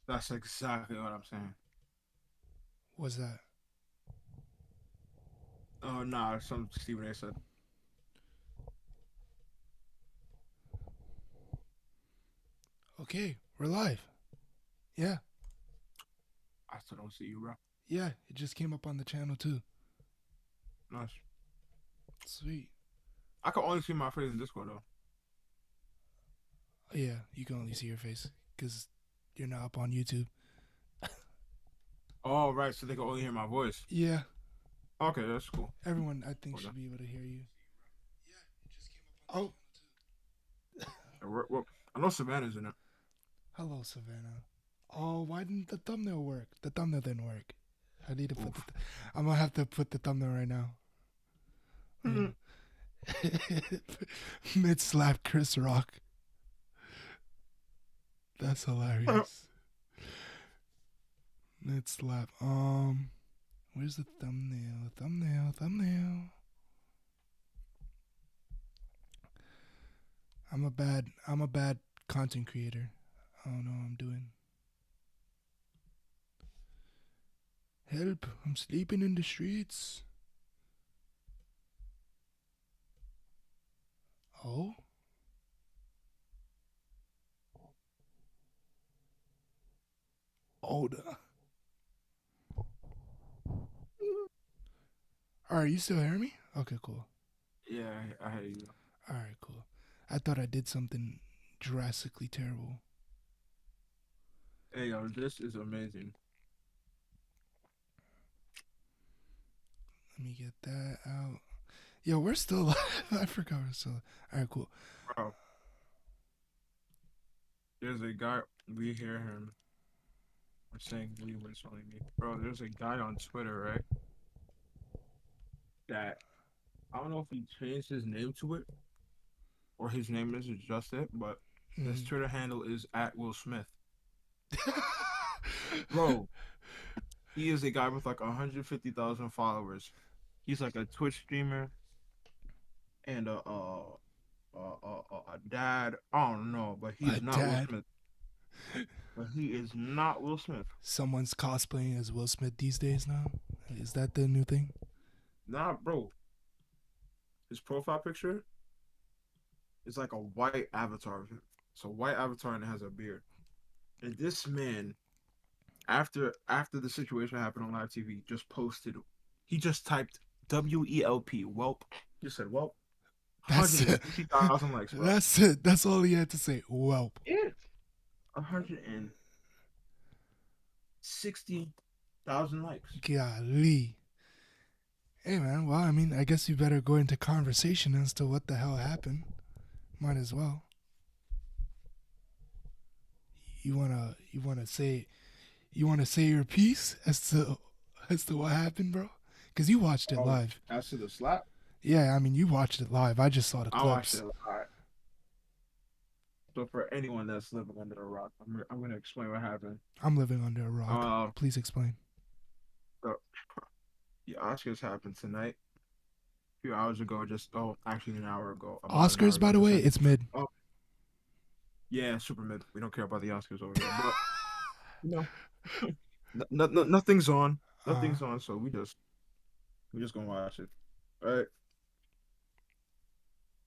That's exactly what I'm saying. What's that? Oh, nah, some Stephen A said. Okay, we're live. Yeah, I still don't see you, bro. yeah. It just came up on the channel too. Nice. Sweet. I can only see my face in Discord though. Oh, yeah, you can only see your face because you're not up on YouTube. Oh, right. So they can only hear my voice. Yeah, Okay, that's cool. everyone I think Hold on. should be able to hear you. Oh, I know Savannah's in it. hello, Savannah. Oh, why didn't the thumbnail work? The thumbnail didn't work. I need to put the. Oof. I'm gonna have to put the thumbnail right now. Mhm. Mid slap Chris Rock. That's hilarious. Mid slap. Where's the thumbnail? Thumbnail. I'm a bad content creator. I don't know what I'm doing. Help, I'm sleeping in the streets. Oh? Oh, alright, you still hear me? Okay, cool. Yeah, I hear you. Alright, cool. I thought I did something drastically terrible. Hey, yo, this is amazing, Let me get that out. Yo, we're still live. I forgot we're still. Alright, cool. bro. There's a guy. We hear him. We're saying we when it's only me, bro. There's a guy on Twitter, right? That I don't know if he changed his name to it or his name is just it, but his Mm. Twitter handle is at Will Smith. Bro, he is a guy with like 150,000 followers. He's like a Twitch streamer and a dad. I don't know, but he My is not Will dad. Smith. But he is not Will Smith. Someone's cosplaying as Will Smith these days now. Is that the new thing? Nah, bro. His profile picture is like a white avatar of him. It's a white avatar and it has a beard. And this man, after the situation happened on live TV, just posted. He just typed WELP, whelp. Just said whelp. That's it. 160,000 likes, bro. That's it. That's all he had to say. Welp. Yeah. 160,000 likes. Golly. Hey, man. Well, I mean, I guess you better go into conversation as to what the hell happened. Might as well. You wanna say your piece as to what happened, bro? Cause you watched it Oh, live. as to the slap, Yeah, I mean, you watched it live. I just saw the I watched it clips. a lot. So for anyone that's living under a rock, I'm gonna explain what happened. I'm living under a rock. Uh, Please explain. the, the Oscars happened tonight. A few hours ago, just actually an hour ago, about an hour Oscars, ago, by the just way, ended. it's mid. Oh, yeah, super mid. We don't care about the Oscars over here, but you know, nothing's on, uh, nothing's on. So we just gonna watch it. All right.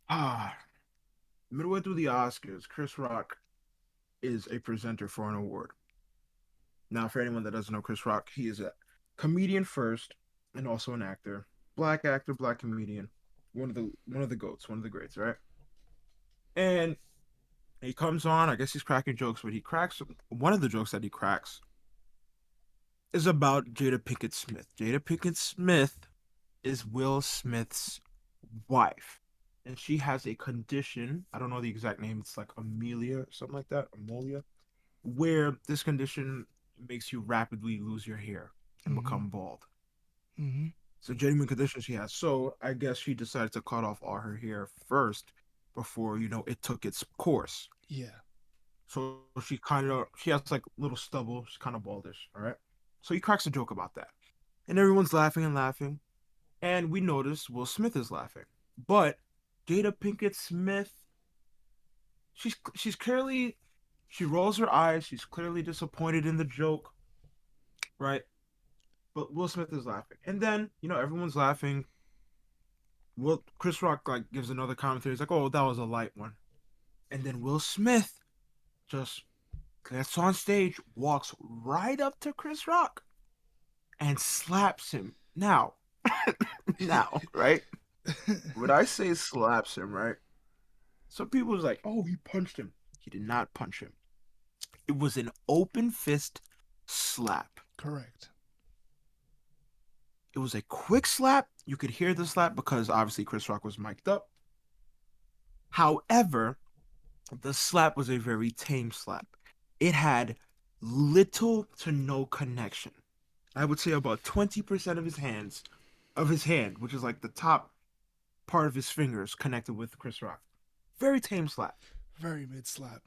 Ah, midway through the Oscars, Chris Rock is a presenter for an award. Now, for anyone that doesn't know Chris Rock, he is a comedian first and also an actor, black comedian, one of the goats, one of the greats, right? And he comes on. I guess he's cracking jokes, but he cracks one of the jokes that he cracks is about Jada Pinkett Smith. Jada Pinkett Smith is Will Smith's wife, and she has a condition. I don't know the exact name. It's like Amelia, something like that, Amelia, where this condition makes you rapidly lose your hair and mm-hmm, become bald. mm-hmm, It's a genuine condition she has. So I guess she decided to cut off all her hair first before, it took its course. yeah, So she has like little stubble. She's kind of baldish. All right. So he cracks a joke about that. And everyone's laughing and laughing. And we notice Will Smith is laughing. But Jada Pinkett Smith, she's clearly She rolls her eyes. She's clearly disappointed in the joke, right? But Will Smith is laughing. And then, everyone's laughing. Chris Rock like gives another commentary. He's like, "Oh, that was a light one." And then Will Smith just gets on stage, walks right up to Chris Rock and slaps him. Now, right? When I say slaps him, right? Some people was like, "Oh, he punched him." He did not punch him. It was an open fist slap. Correct. It was a quick slap. You could hear the slap because obviously Chris Rock was mic'd up. However, the slap was a very tame slap. It had little to no connection. I would say about 20% of his hand, which is like the top part of his fingers connected with Chris Rock. Very tame slap. Very mid slap.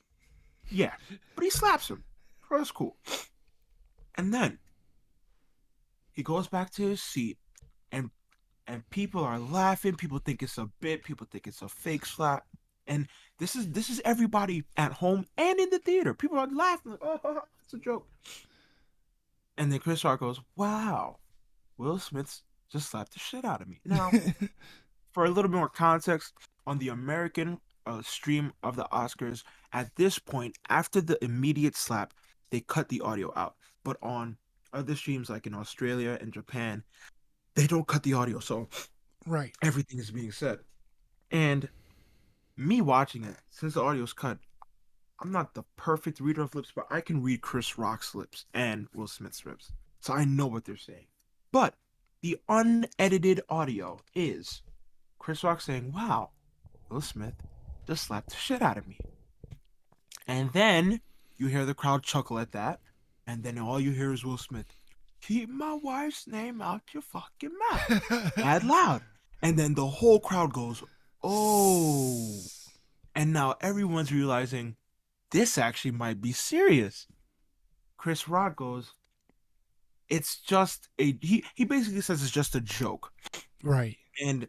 Yeah. But he slaps him. So that's cool. And then he goes back to his seat and people are laughing. People think it's a bit. People think it's a fake slap. And this is everybody at home and in the theater. People are laughing like, oh, it's a joke. And then Chris Rock goes, "Wow, Will Smith's just slapped the shit out of me." Now, for a little bit more context on the American stream of the Oscars, at this point, after the immediate slap, they cut the audio out. But on other streams, like in Australia and Japan, they don't cut the audio, so Right. everything is being said. And me watching it, since the audio's cut, I'm not the perfect reader of lips, but I can read Chris Rock's lips and Will Smith's lips. So I know what they're saying. But the unedited audio is Chris Rock saying, "Wow, Will Smith just slapped the shit out of me." And then you hear the crowd chuckle at that. And then all you hear is Will Smith, "Keep my wife's name out your fucking mouth." Mad loud. And then the whole crowd goes, "Oh." And now everyone's realizing this actually might be serious. Chris Rock goes, "It's just a," he basically says it's just a joke. Right. And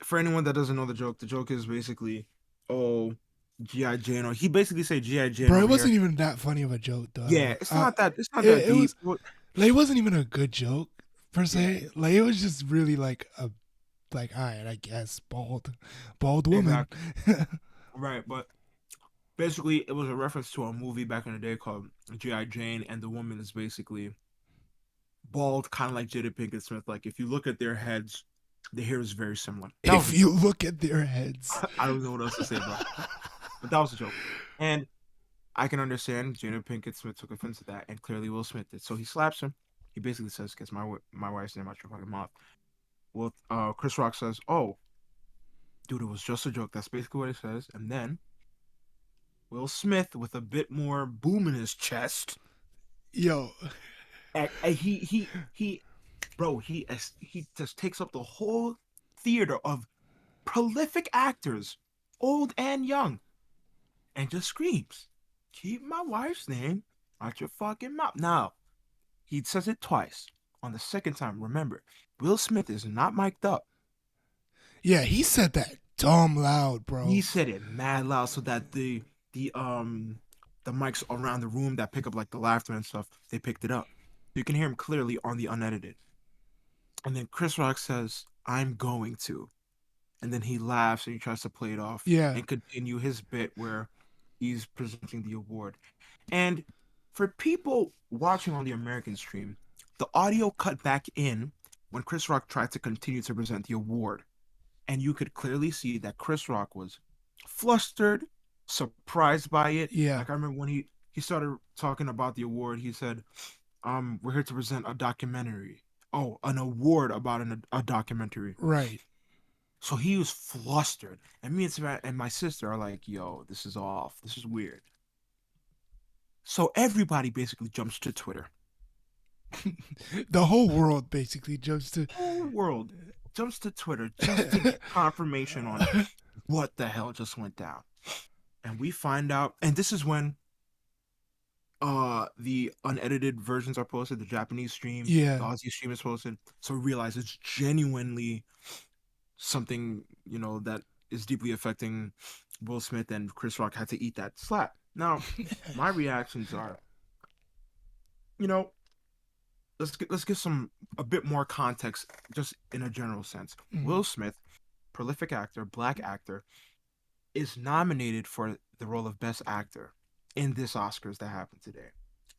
for anyone that doesn't know the joke is basically, "Oh, GI Jane," or he basically say GI Jane Bro, it over here. wasn't even that funny of a joke though. Yeah, it's not that It deep. was like it wasn't even a good joke per Yeah, se. Like it was just really like a like all right, I guess bald woman. exactly. Right, but basically it was a reference to a movie back in the day called GI Jane, and the woman is basically bald, kind of like Jada Pinkett Smith. Like if you look at their heads, the hair is very similar. That was If a you joke. look at their heads. I don't know what else to say, bro. But that was a joke. And I can understand Jada Pinkett Smith took offense to that, and clearly Will Smith did. So he slaps him. He basically says, "Gets my wife's name out your fucking mouth." Well, Chris Rock says, "Oh, dude, it was just a joke." That's basically what he says. And then Will Smith, with a bit more boom in his chest, Yo. he, bro, he just takes up the whole theater of prolific actors, old and young, and just screams, "Keep my wife's name out your fucking mouth." Now, he says it twice. On the second time, remember, Will Smith is not mic'd up. Yeah, he said that dumb loud, He bro. said it mad loud so that the the mics around the room that pick up like the laughter and stuff, they picked it up. You can hear him clearly on the unedited. And then Chris Rock says, "I'm going to." And then he laughs and he tries to play it off Yeah. and continue his bit where he's presenting the award. And for people watching on the American stream, the audio cut back in when Chris Rock tried to continue to present the award. And you could clearly see that Chris Rock was flustered, surprised by it. Yeah. Like I remember when he started talking about the award, he said, we're here to present a documentary. Oh, an award about a documentary." Right. So he was flustered. And me and Savannah and my sister are like, "Yo, this is off. This is weird." So everybody basically jumps to Twitter. The whole world basically jumps to. Whole world jumps to Twitter just to get confirmation on what the hell just went down. And we find out, and this is when the unedited versions are posted, the Japanese stream, the Yeah. Aussie stream is posted. So we realize it's genuinely something, that is deeply affecting Will Smith, and Chris Rock had to eat that slap. Now, my reactions are, you know, let's get some a bit more context, just in a general sense. Mm. Will Smith, prolific actor, black actor, is nominated for the role of Best Actor in this Oscars that happened today.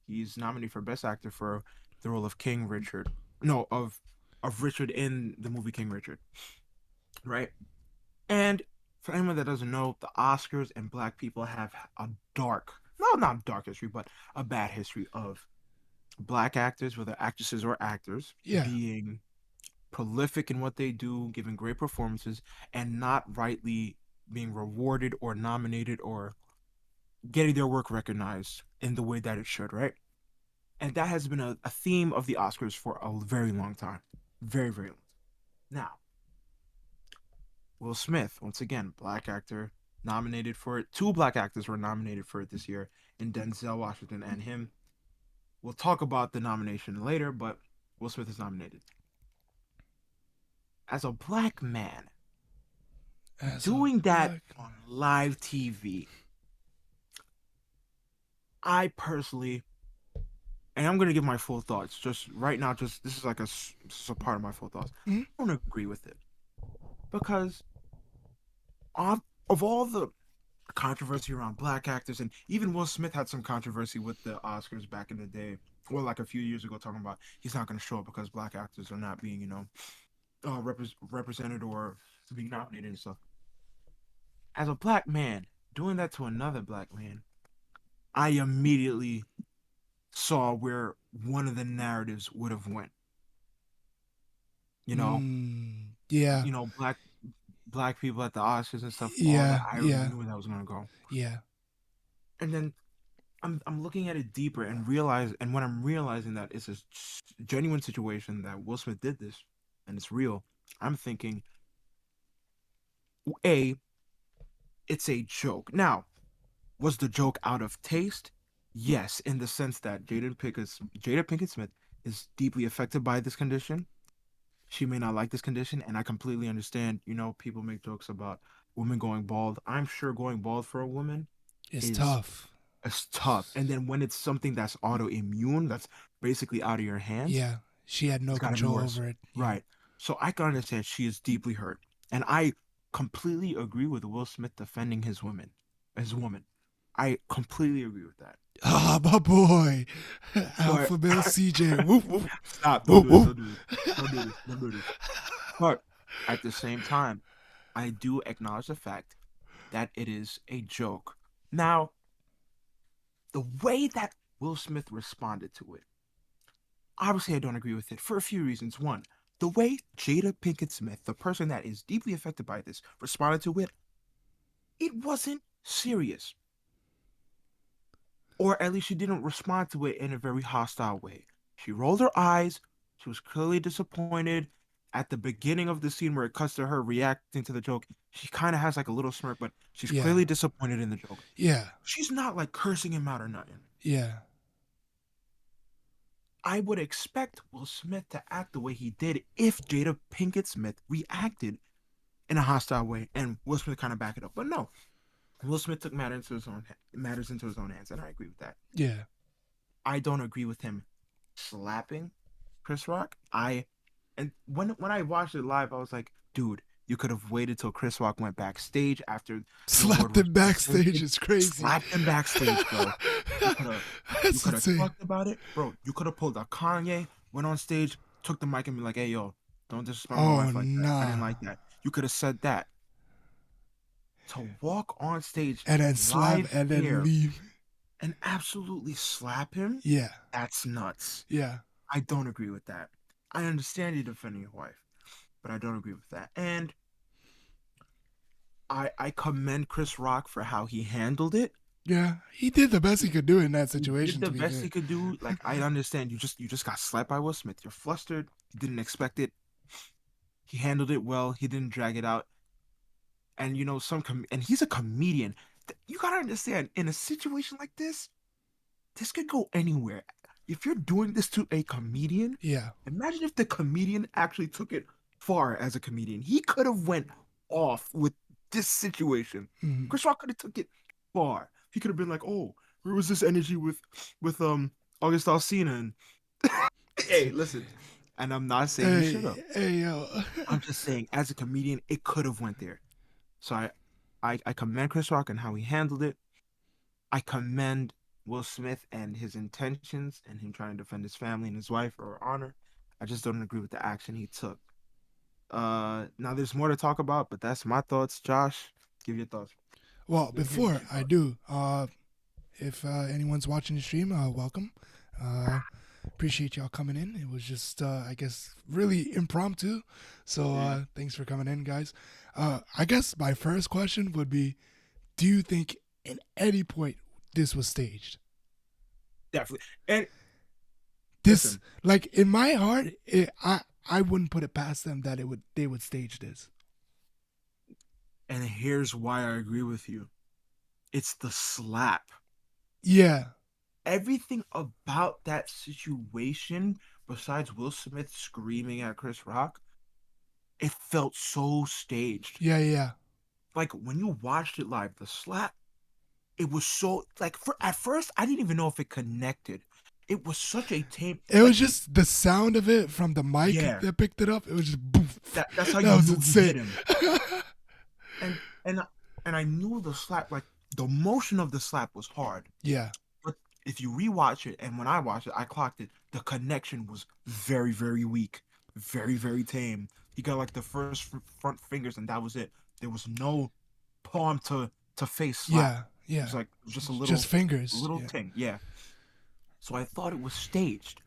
He's nominated for Best Actor for the role of King Richard. No, of Richard in the movie King Richard, right? And for anyone that doesn't know, the Oscars and black people have a dark, no, not dark history, but a bad history of black actors, whether actresses or actors, Yeah. being prolific in what they do, giving great performances, and not rightly being rewarded or nominated or getting their work recognized in the way that it should, right? And that has been a theme of the Oscars for a very long time. Very, very long. Now, Will Smith, once again, black actor, nominated for it. Two black actors were nominated for it this year, in Denzel Washington and him. We'll talk about the nomination later, but Will Smith is nominated. As a black man, As a doing that black on man. live TV, I personally, and I'm gonna give my full thoughts. Just right now, just this is like this is a part of my full thoughts. Mm? I don't agree with it because of of all the controversy around black actors, and even Will Smith had some controversy with the Oscars back in the day, or like a few years ago, talking about he's not gonna show up because black actors are not being, represented or being nominated and stuff. As a black man doing that to another black man, I immediately saw where one of the narratives would have went. You know, Mm. Yeah. black people at the Oscars and stuff, all that. Yeah. I already Yeah. knew where that was gonna go. Yeah. And then I'm looking at it deeper and when I'm realizing that it's a genuine situation that Will Smith did this and it's real, I'm thinking, A, it's a joke. Now, was the joke out of taste? Yes, in the sense that Jada Pinkett Smith is deeply affected by this condition. She may not like this condition, and I completely understand. People make jokes about women going bald. I'm sure going bald for a woman It's is tough. is tough. And then when it's something that's autoimmune, that's basically out of your hands, Yeah. She had it's no got to be control worse. over it. Yeah. Right. So I can understand she is deeply hurt. And I completely agree with Will Smith defending his woman. I completely agree with that. Ah, my boy. But Alpha male CJ. Woof, woof. stop, don't Woof, do this, woof. don't do this. Don't do this, don't do this. But at the same time, I do acknowledge the fact that it is a joke. Now, the way that Will Smith responded to it, obviously I don't agree with it for a few reasons. One, the way Jada Pinkett Smith, the person that is deeply affected by this, responded to it, it wasn't serious. Or at least she didn't respond to it in a very hostile way. She rolled her eyes. She was clearly disappointed. At the beginning of the scene where it cuts to her reacting to the joke, she kind of has like a little smirk, but she's Yeah. clearly disappointed in the joke. Yeah. She's not like cursing him out or nothing. Yeah. I would expect Will Smith to act the way he did if Jada Pinkett Smith reacted in a hostile way and Will Smith kind of back it up. But no, Will Smith took matters into his own hands, and I agree with that. Yeah. I don't agree with him slapping Chris Rock. And when I watched it live, I was like, dude, you could have waited till Chris Rock went backstage after the award Slapped was him backstage presented. is crazy. Slapped him backstage, bro. You could have you That's could have insane. talked about it, bro. You could have pulled a Kanye, went on stage, took the mic, and be like, "Hey, yo, don't disrespect my Oh, wife like that. I didn't nah. like that." You could have said that. To walk on stage And then slap live and then here leave. and absolutely slap him, Yeah. that's nuts. Yeah. I don't agree with that. I understand you defending your wife, but I don't agree with that. And I commend Chris Rock for how he handled it. Yeah. He did the best he could do in that He did situation, the to be best fair. he could do. Like, I understand you just got slapped by Will Smith. You're flustered. You didn't expect it. He handled it well. He didn't drag it out. And and he's a comedian. You gotta understand, in a situation like this could go anywhere. If you're doing this to a comedian, Yeah. imagine if the comedian actually took it far as a comedian. He could have went off with this situation. Mhm. Chris Rock could have took it far. He could have been like, "Oh, where was this energy with August Alsina?" And hey, listen, and I'm not saying he should have. Hey, yo. I'm just saying, as a comedian, it could have went there. So I commend Chris Rock and how he handled it. I commend Will Smith and his intentions and him trying to defend his family and his wife or honor. I just don't agree with the action he took. Now there's more to talk about, but that's my thoughts. Josh, give your thoughts. Well, Let me hear before your I thoughts. do, if anyone's watching the stream, welcome. Uh, appreciate y'all coming in. It was just, I guess, really impromptu. So Yeah, thanks for coming in, guys. I guess my first question would be: do you think at any point this was staged? definitely. And This, listen, like in my heart, I wouldn't put it past them that they would stage this. and here's why I agree with you. It's the slap. Yeah, Everything about that situation, besides Will Smith screaming at Chris Rock, it felt so staged. yeah. Like when you watched it live, the slap, it was so like for at first I didn't even know if it connected. It was such a tame It was like just the sound of it from the mic yeah, that picked it up. It was just boof. that's how That you was knew he insane. hit him. And and and I knew the slap like the motion of the slap was hard. Yeah, But if you rewatch it and when I watched it, I clocked it. The connection was very, very weak, very, very tame. He got like the first front fingers, and that was it. There was no palm to face slap. It yeah. was like just a Just fingers. little Yeah, ting. Yeah. So I thought it was staged,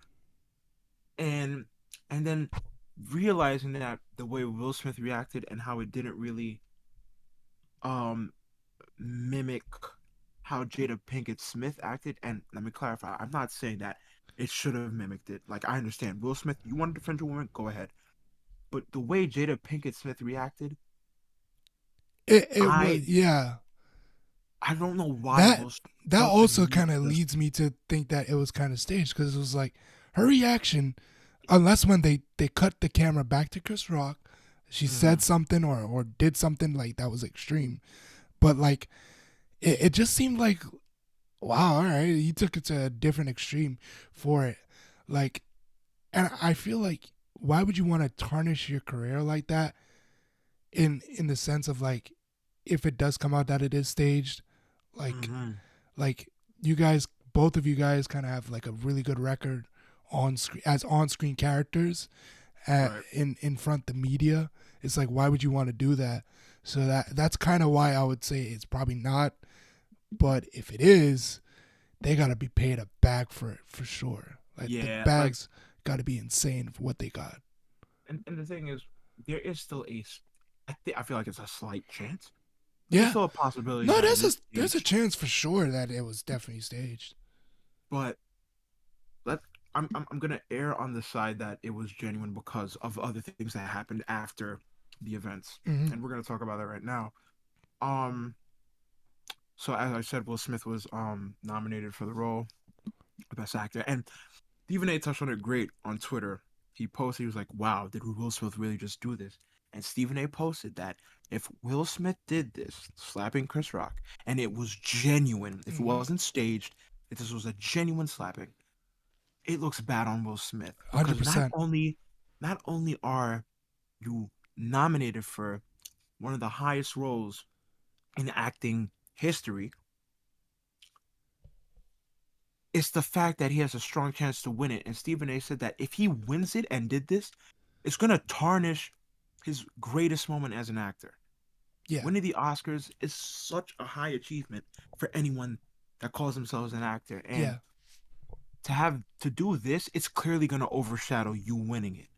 and then realizing that the way Will Smith reacted and how it didn't really um mimic how Jada Pinkett Smith acted. And let me clarify, I'm not saying that it should have mimicked it. Like I understand, Will Smith, you want to defend your woman, go ahead. But the way Jada Pinkett Smith reacted, it was. I Yeah, I don't know why that Will Smith that felt the also need kind to of just. leads me to think that it was kind of staged because it was like her reaction, unless when they cut the camera back to Chris Rock, she said Mhm. something or did something like that was extreme. But like it just seemed like wow, all right, he took it to a different extreme for it. Like, and I feel like why would you want to tarnish your career like that? In the sense of like, if it does come out that it is staged, like Mhm. like you guys, both of you guys, kind of have like a really good record on screen as on screen characters Right. in front of the media. It's like why would you want to do that? So that's kind of why I would say it's probably not. But if it is, they gotta be paid a bag for it for sure. Like the Yeah. Like, bags gotta be insane for what they got. and the thing is, there is still I feel like it's a slight chance, but there's Yeah. still a possibility No, that it is there's a staged. chance for sure that it was definitely staged. But let I'm gonna err on the side that it was genuine because of other things that happened after the events, Mm-hmm. and we're gonna talk about that right now. Um, so as I said, Will Smith was nominated for the role of Best Actor, and Stephen A. touched on it great on Twitter. He posted, he was like, "Wow, did Will Smith really just do this?" And Stephen A. posted that if Will Smith did this, slapping Chris Rock, and it was genuine, if it Mm-hmm. wasn't staged, if this was a genuine slapping, it looks bad on Will Smith because 100%. not only are you nominated for one of the highest roles in acting history, it's the fact that he has a strong chance to win it. And Stephen A said that if he wins it and did this, it's gonna tarnish his greatest moment as an actor. Yeah. Winning the Oscars is such a high achievement for anyone that calls themselves an actor. And Yeah. to have to do this, it's clearly gonna overshadow you winning it,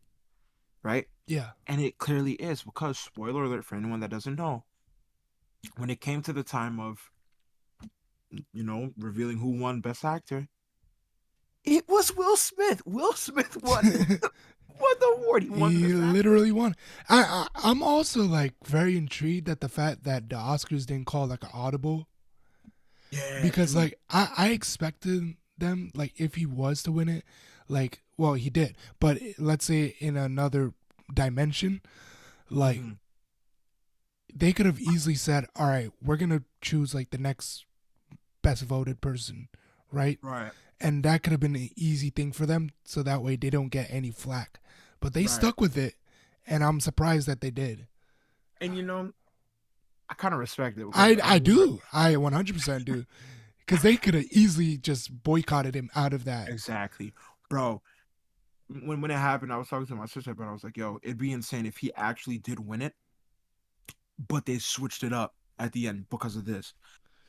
right? Yeah. And it clearly is because, spoiler alert for anyone that doesn't know, when it came to the time of, revealing who won Best Actor, it was Will Smith. Will Smith won the award. He won He Best Actor. literally won. I'm also like very intrigued at the fact that the Oscars didn't call like an audible Yeah, because true. like I expected them like if he was to win it, like well he did, but let's say in another dimension, like Hmm. they could have easily said, all right, we're gonna choose like the next best voted person, right? Right. And that could have been an easy thing for them, so that way they don't get any flack. But they Right. stuck with it, and I'm surprised that they did. And I kind of respect it because I do. I 100% do. Because they could have easily just boycotted him out of that. exactly, bro. When it happened, I was talking to my sister, but I was like, "Yo, it'd be insane if he actually did win it, but they switched it up at the end because of this."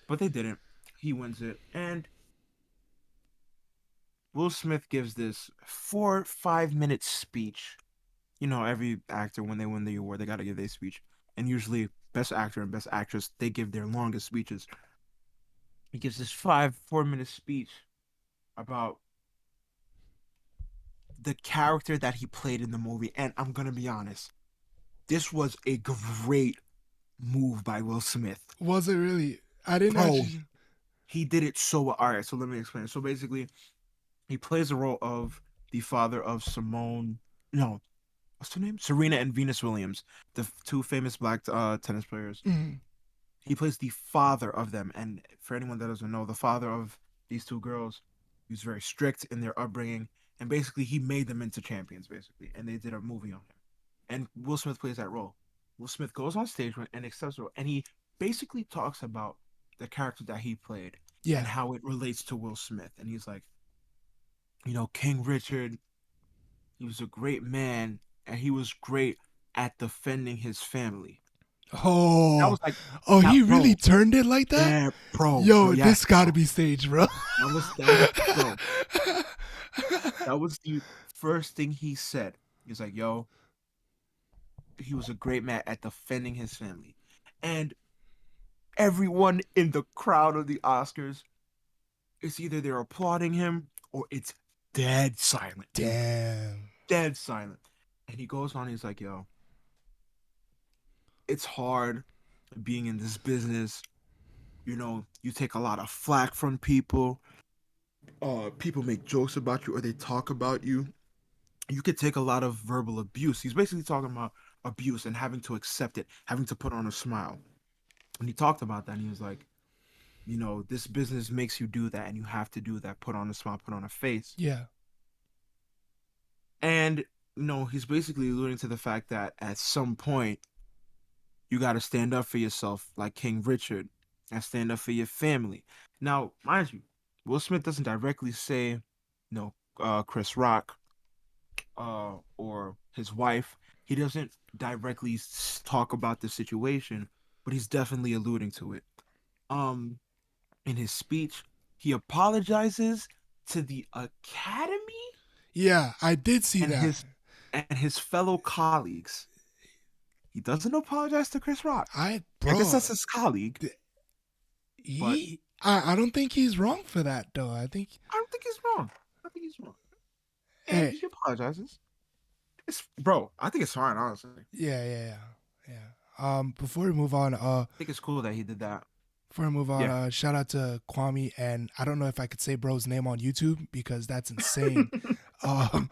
But they didn't. He wins it, and Will Smith gives this 4 5 minute speech. Every actor when they win the award, they got to give their speech, and usually best actor and best actress they give their longest speeches. He gives this 4 minute speech about the character that he played in the movie, and I'm gonna be honest, this was a great move by Will Smith. Was it really? I didn't Bro, actually. he did it so well. All right, so let me explain. So basically, he plays the role of the father of Simone. No, what's her name? Serena and Venus Williams, the two famous black tennis players. Mm, He plays the father of them. And for anyone that doesn't know, the father of these two girls, he was very strict in their upbringing. And basically, he made them into champions, basically. And they did a movie on him. And Will Smith plays that role. Will Smith goes on stage and accepts the role. And he basically talks about the character that he played and yeah. how it relates to Will Smith. And he's like, King Richard, he was a great man and he was great at defending his family. That Oh, was like, oh, that, he really bro. turned it like that. Yeah, bro. Yo, Yes, this got to bro. be staged, bro. Bro. That was the first thing he said. He's like, yo, he was a great man at defending his family. And everyone in the crowd of the Oscars, it's either they're applauding him or it's dead silent. It's Damn. dead silent. And he goes on, he's like, yo, it's hard being in this business. You take a lot of flack from people. People make jokes about you or they talk about you. You could take a lot of verbal abuse. He's basically talking about abuse and having to accept it, having to put on a smile. And he talked about that and he was like, this business makes you do that and you have to do that, put on a smile, put on a face. Yeah. And, he's basically alluding to the fact that at some point, you got to stand up for yourself like King Richard and stand up for your family. Now, mind you, Will Smith doesn't directly say, Chris Rock or his wife. He doesn't directly talk about the situation, but he's definitely alluding to it. Um, in his speech, he apologizes to the Academy Yeah, I did see and that. his fellow colleagues. He doesn't apologize to Chris Rock. I guess Bro, that's his colleague, but I don't think he's wrong for that though. I think, I don't think he's wrong. I think he's wrong. And hey, he apologizes. It's bro. I think it's fine, honestly. I yeah. Before we move on, think it's cool that he did that. Yeah. shout out to Kwame, and I don't know if I could say bro's name on YouTube because that's insane. Um,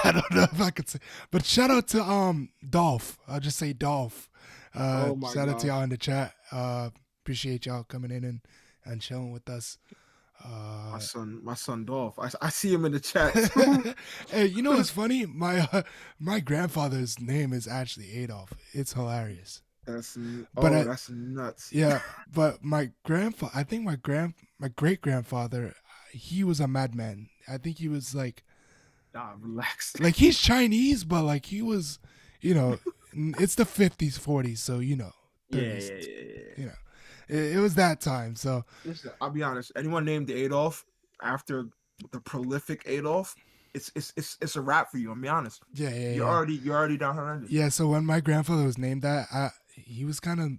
I don't know if I could say, but shout out to Dolph. I'll just say Dolph. Oh my Shout out to y'all gosh. in the chat. Appreciate y'all coming in and chilling with us. Uh, My son Dolph. I see him in the chat too. hey, you know what's funny? My grandfather's name is actually Adolf. It's hilarious. But That's nuts. yeah, but my grandfather, I think my great grandfather, he was a madman. I think he was Nah, relax. like he's Chinese, but like he was, you know, it's the 50s, 40s, so Yeah, 30s, yeah, yeah, yeah. you know, it was that time. So Listen, I'll be honest. Anyone named Adolf after the prolific Adolf, it's a wrap for you. I'll be honest. yeah. You're already down horrendous. Yeah, so when my grandfather was named that, he was kind of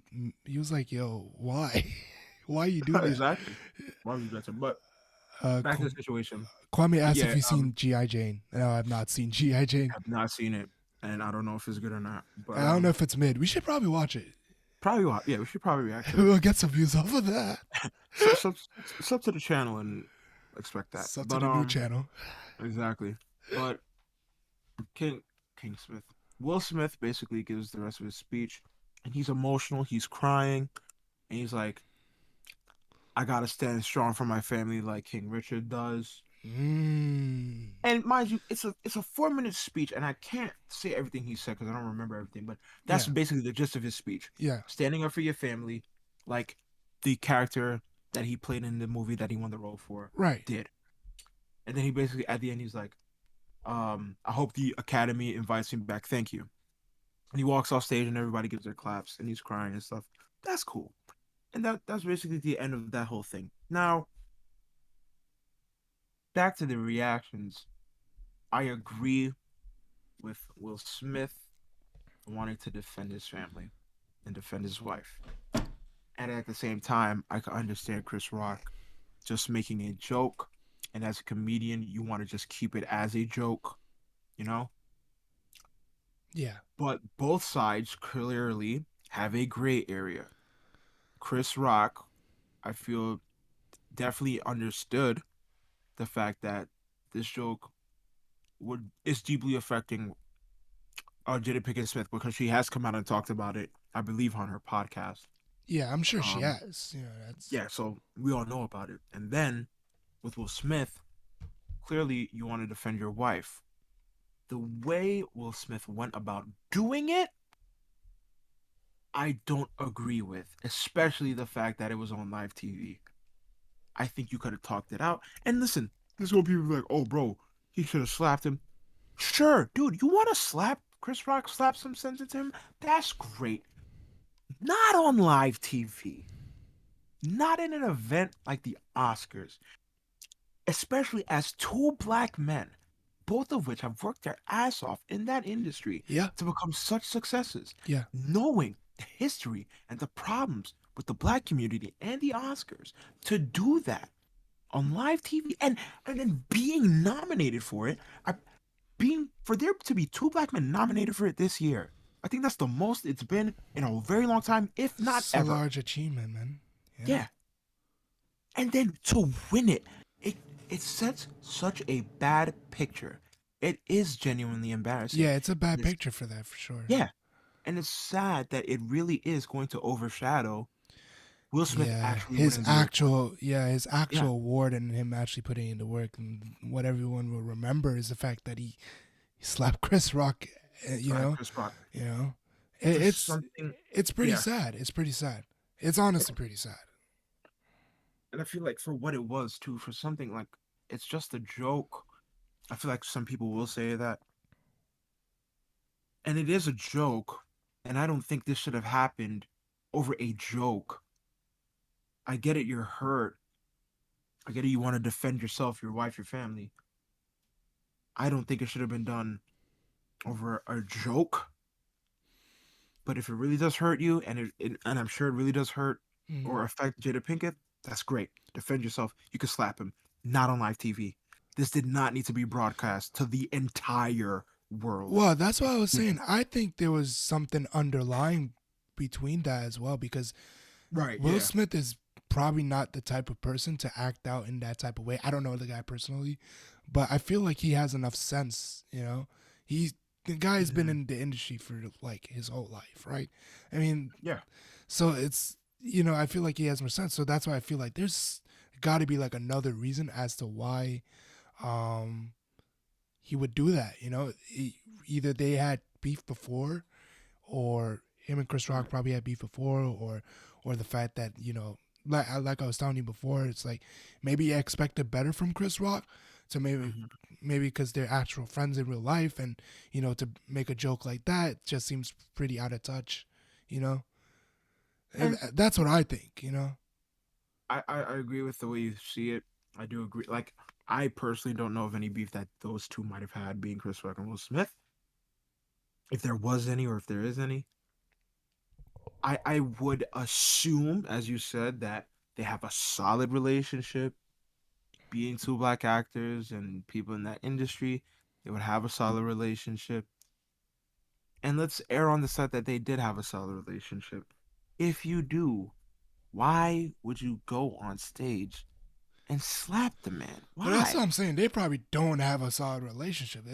he was like, "Yo, why, why you do that?" exactly. Why would you better? But Uh, back to the situation. Kwame asked if Yeah, you've seen GI Jane. No, I've not seen GI Jane. have not seen it, and I don't know if it's good or not. But I don't know if it's mid. We should probably watch it. yeah, we should probably react to it. We'll get some views off of that. Sub to the channel and expect that. Sub to But the new channel. exactly. But King King Smith, Will Smith basically gives the rest of his speech, and he's emotional. He's crying, and he's like, I gotta stand strong for my family like King Richard does. Mm. And mind you, it's a 4 minute speech, and I can't say everything he said because I don't remember everything. But that's Yeah. basically the gist of his speech: Yeah. standing up for your family, like the character that he played in the movie that he won the role for Right. did. And then he basically at the end he's like, I hope the Academy invites me back. Thank you. And he walks off stage, and everybody gives their claps, and he's crying and stuff. That's cool. And that's basically the end of that whole thing. Now back to the reactions. I agree with Will Smith wanting to defend his family and defend his wife. And at the same time, I can understand Chris Rock just making a joke. And as a comedian, you want to just keep it as a joke, you know? Yeah. But both sides clearly have a gray area. Chris Rock, I feel, definitely understood the fact that this joke would is deeply affecting Jada Pinkett Smith because she has come out and talked about it, I believe, on her podcast. Yeah. I'm sure she Um, has. That's. yeah, so we all know about it. And then with Will Smith, clearly you want to defend your wife. The way Will Smith went about doing it, I don't agree with, especially the fact that it was on live TV. I think you could have talked it out. And listen, there's gonna be people like, oh, bro, he should have slapped him. Sure, dude, you want to slap Chris Rock, slap some sense into him? That's great. Not on live TV. Not in an event like the Oscars, especially as two black men, both of which have worked their ass off in that industry Yeah. to become such successes, Yeah. knowing the history and the problems with the black community and the Oscars, to do that on live TV and then being nominated for it, being for there to be two black men nominated for it this year. I think that's the most it's been in a very long time, if not It's a ever. large achievement, man. Yeah. Yeah, and then to win it, it it sets such a bad picture. It is genuinely embarrassing. Yeah. It's a bad And it's picture for that for sure. yeah, and it's sad that it really is going to overshadow Will Smith Yeah, actually winning the award. his Yeah, actual award and him actually putting in the work, and what everyone will remember is the fact that he slapped Chris Rock. You sorry, know, Chris Rock. you know, For it's something, it's pretty yeah, sad. It's pretty sad. It's honestly pretty sad. and I feel like for what it was too, for something like it's just a joke. I feel like some people will say that, and it is a joke, and I don't think this should have happened over a joke. I get it, you're hurt. I get it, you want to defend yourself, your wife, your family. I don't think it should have been done over a joke. But if it really does hurt you, and I'm sure it really does hurt Mm. or affect Jada Pinkett, that's great. Defend yourself. You can slap him. Not on live TV. This did not need to be broadcast to the entire world. Well, that's what It I was saying. didn't. I think there was something underlying between that as well, because Right, Will yeah. Smith is probably not the type of person to act out in that type of way. I don't know the guy personally, but I feel like he has enough sense. He's the guy's been Hmm. in the industry for like his whole life, right? I mean, Yeah. so it's I feel like he has more sense. So that's why I feel like there's got to be like another reason as to why um he would do that. Either they had beef before, or him and Chris Rock Right. probably had beef before, or the fact that like I was telling you before, it's like maybe I expected better from Chris Rock, so Hmm. maybe because they're actual friends in real life, and to make a joke like that just seems pretty out of touch, you know. And And that's what I think, I agree with the way you see it. I do agree. Like, I personally don't know of any beef that those two might have had, being Chris Rock and Will Smith. If there was any, or if there is any, I would assume, as you said, that they have a solid relationship. Being two black actors and people in that industry, they would have a solid relationship. And let's err on the side that they did have a solid relationship. If you do, why would you go on stage and slap the man? But that's what Why? I'm saying. They probably don't have a solid relationship.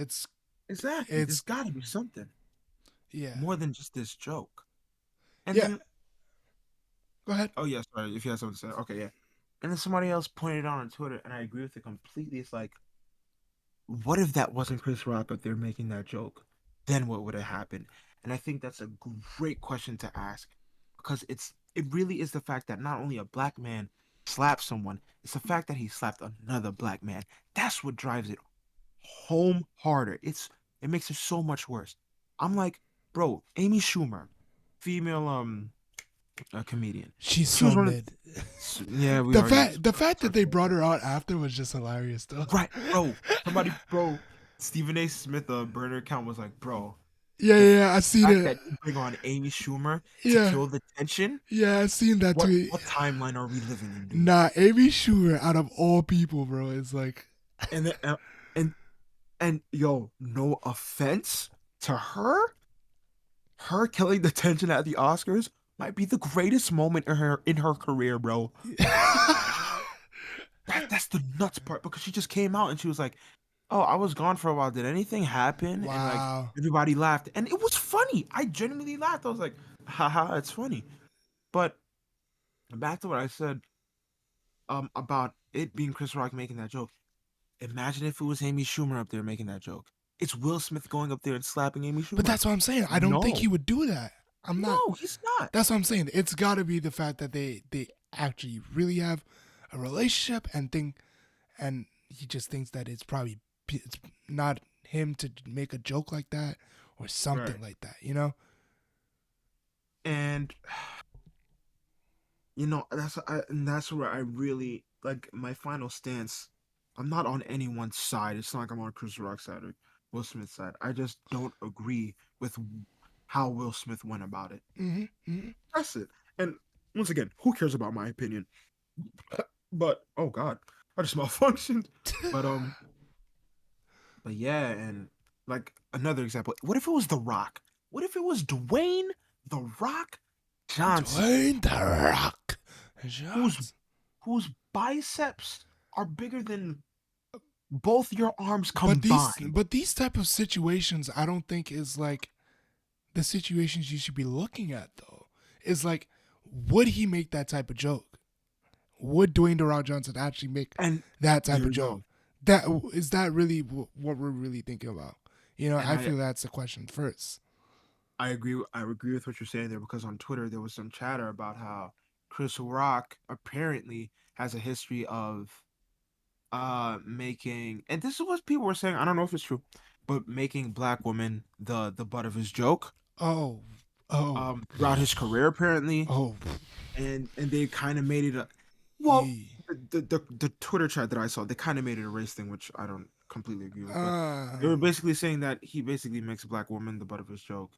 Exactly. There's It's got to be something yeah, more than just this joke. And yeah. then, Go ahead. oh yeah, sorry. If you have something to say, okay, yeah. And then somebody else pointed out on Twitter, and I agree with it completely. It's like, what if that wasn't Chris Rock up there making that joke? Then what would have happened? And I think that's a great question to ask because it really is the fact that not only a black man slapped someone, it's the fact that he slapped another black man. That's what drives it home harder. It makes it so much worse. I'm like, bro, Amy Schumer, female a comedian. She's She was so one of mid. yeah, we the already fact the fact that they talked about brought that. her out after was just hilarious, though. Right, bro. Bro, Stephen A. Smith, burner account was like, bro, Yeah, the yeah, yeah. I seen fact it. that you bring on Amy Schumer to Yeah, kill the tension. yeah, I seen that tweet. What timeline are we living in, dude? Nah, Amy Schumer, out of all people, bro, is like, And then, and yo, no offense to her killing the tension at the Oscars might be the greatest moment in her career, bro. That's the nuts part because she just came out and she was like, "Oh, I was gone for a while. Did anything happen?" And like wow. everybody laughed, and it was funny. I genuinely laughed. I was like, "Haha, it's funny." But back to what I said about it being Chris Rock making that joke. Imagine if it was Amy Schumer up there making that joke. It's Will Smith going up there and slapping Amy But Schumer. that's what I'm saying. I don't think No, he would do that. I'm not. no, he's not. That's what I'm saying. It's got to be the fact that they actually really have a relationship and he just thinks that it's not him to make a joke like that or Right. something like that. You know? And and that's where I really like my final stance. I'm not on anyone's side. It's not like I'm on Chris Rock's side or Will Smith's side. I just don't agree with how Will Smith went about it. Mm-hmm, mm-hmm. That's it. And once again, who cares about my opinion? But oh god, I just malfunctioned. But yeah, and like another example, what if it was The Rock? What if it was Dwayne The Rock Johnson, Dwayne the Rock whose Johnson. whose biceps are bigger than both your arms combined? But these type of situations, I don't think is like the situations you should be looking at though. Is like, would he make that type of joke? Would Dwayne the Rock Johnson actually make And that type here of we joke? go. That is that really what we're really thinking about? You know, And I feel that's the question first. I agree with what you're saying there because on Twitter there was some chatter about how Chris Rock apparently has a history of making, and this is what people were saying, I don't know if it's true, but making black women the butt of his joke Oh, oh, throughout his career apparently. oh, And they kind of made it a well yeah. the Twitter chat that I saw, they kind of made it a race thing, which I don't completely agree with, but they were Uh, basically saying that he basically makes black women the butt of his joke,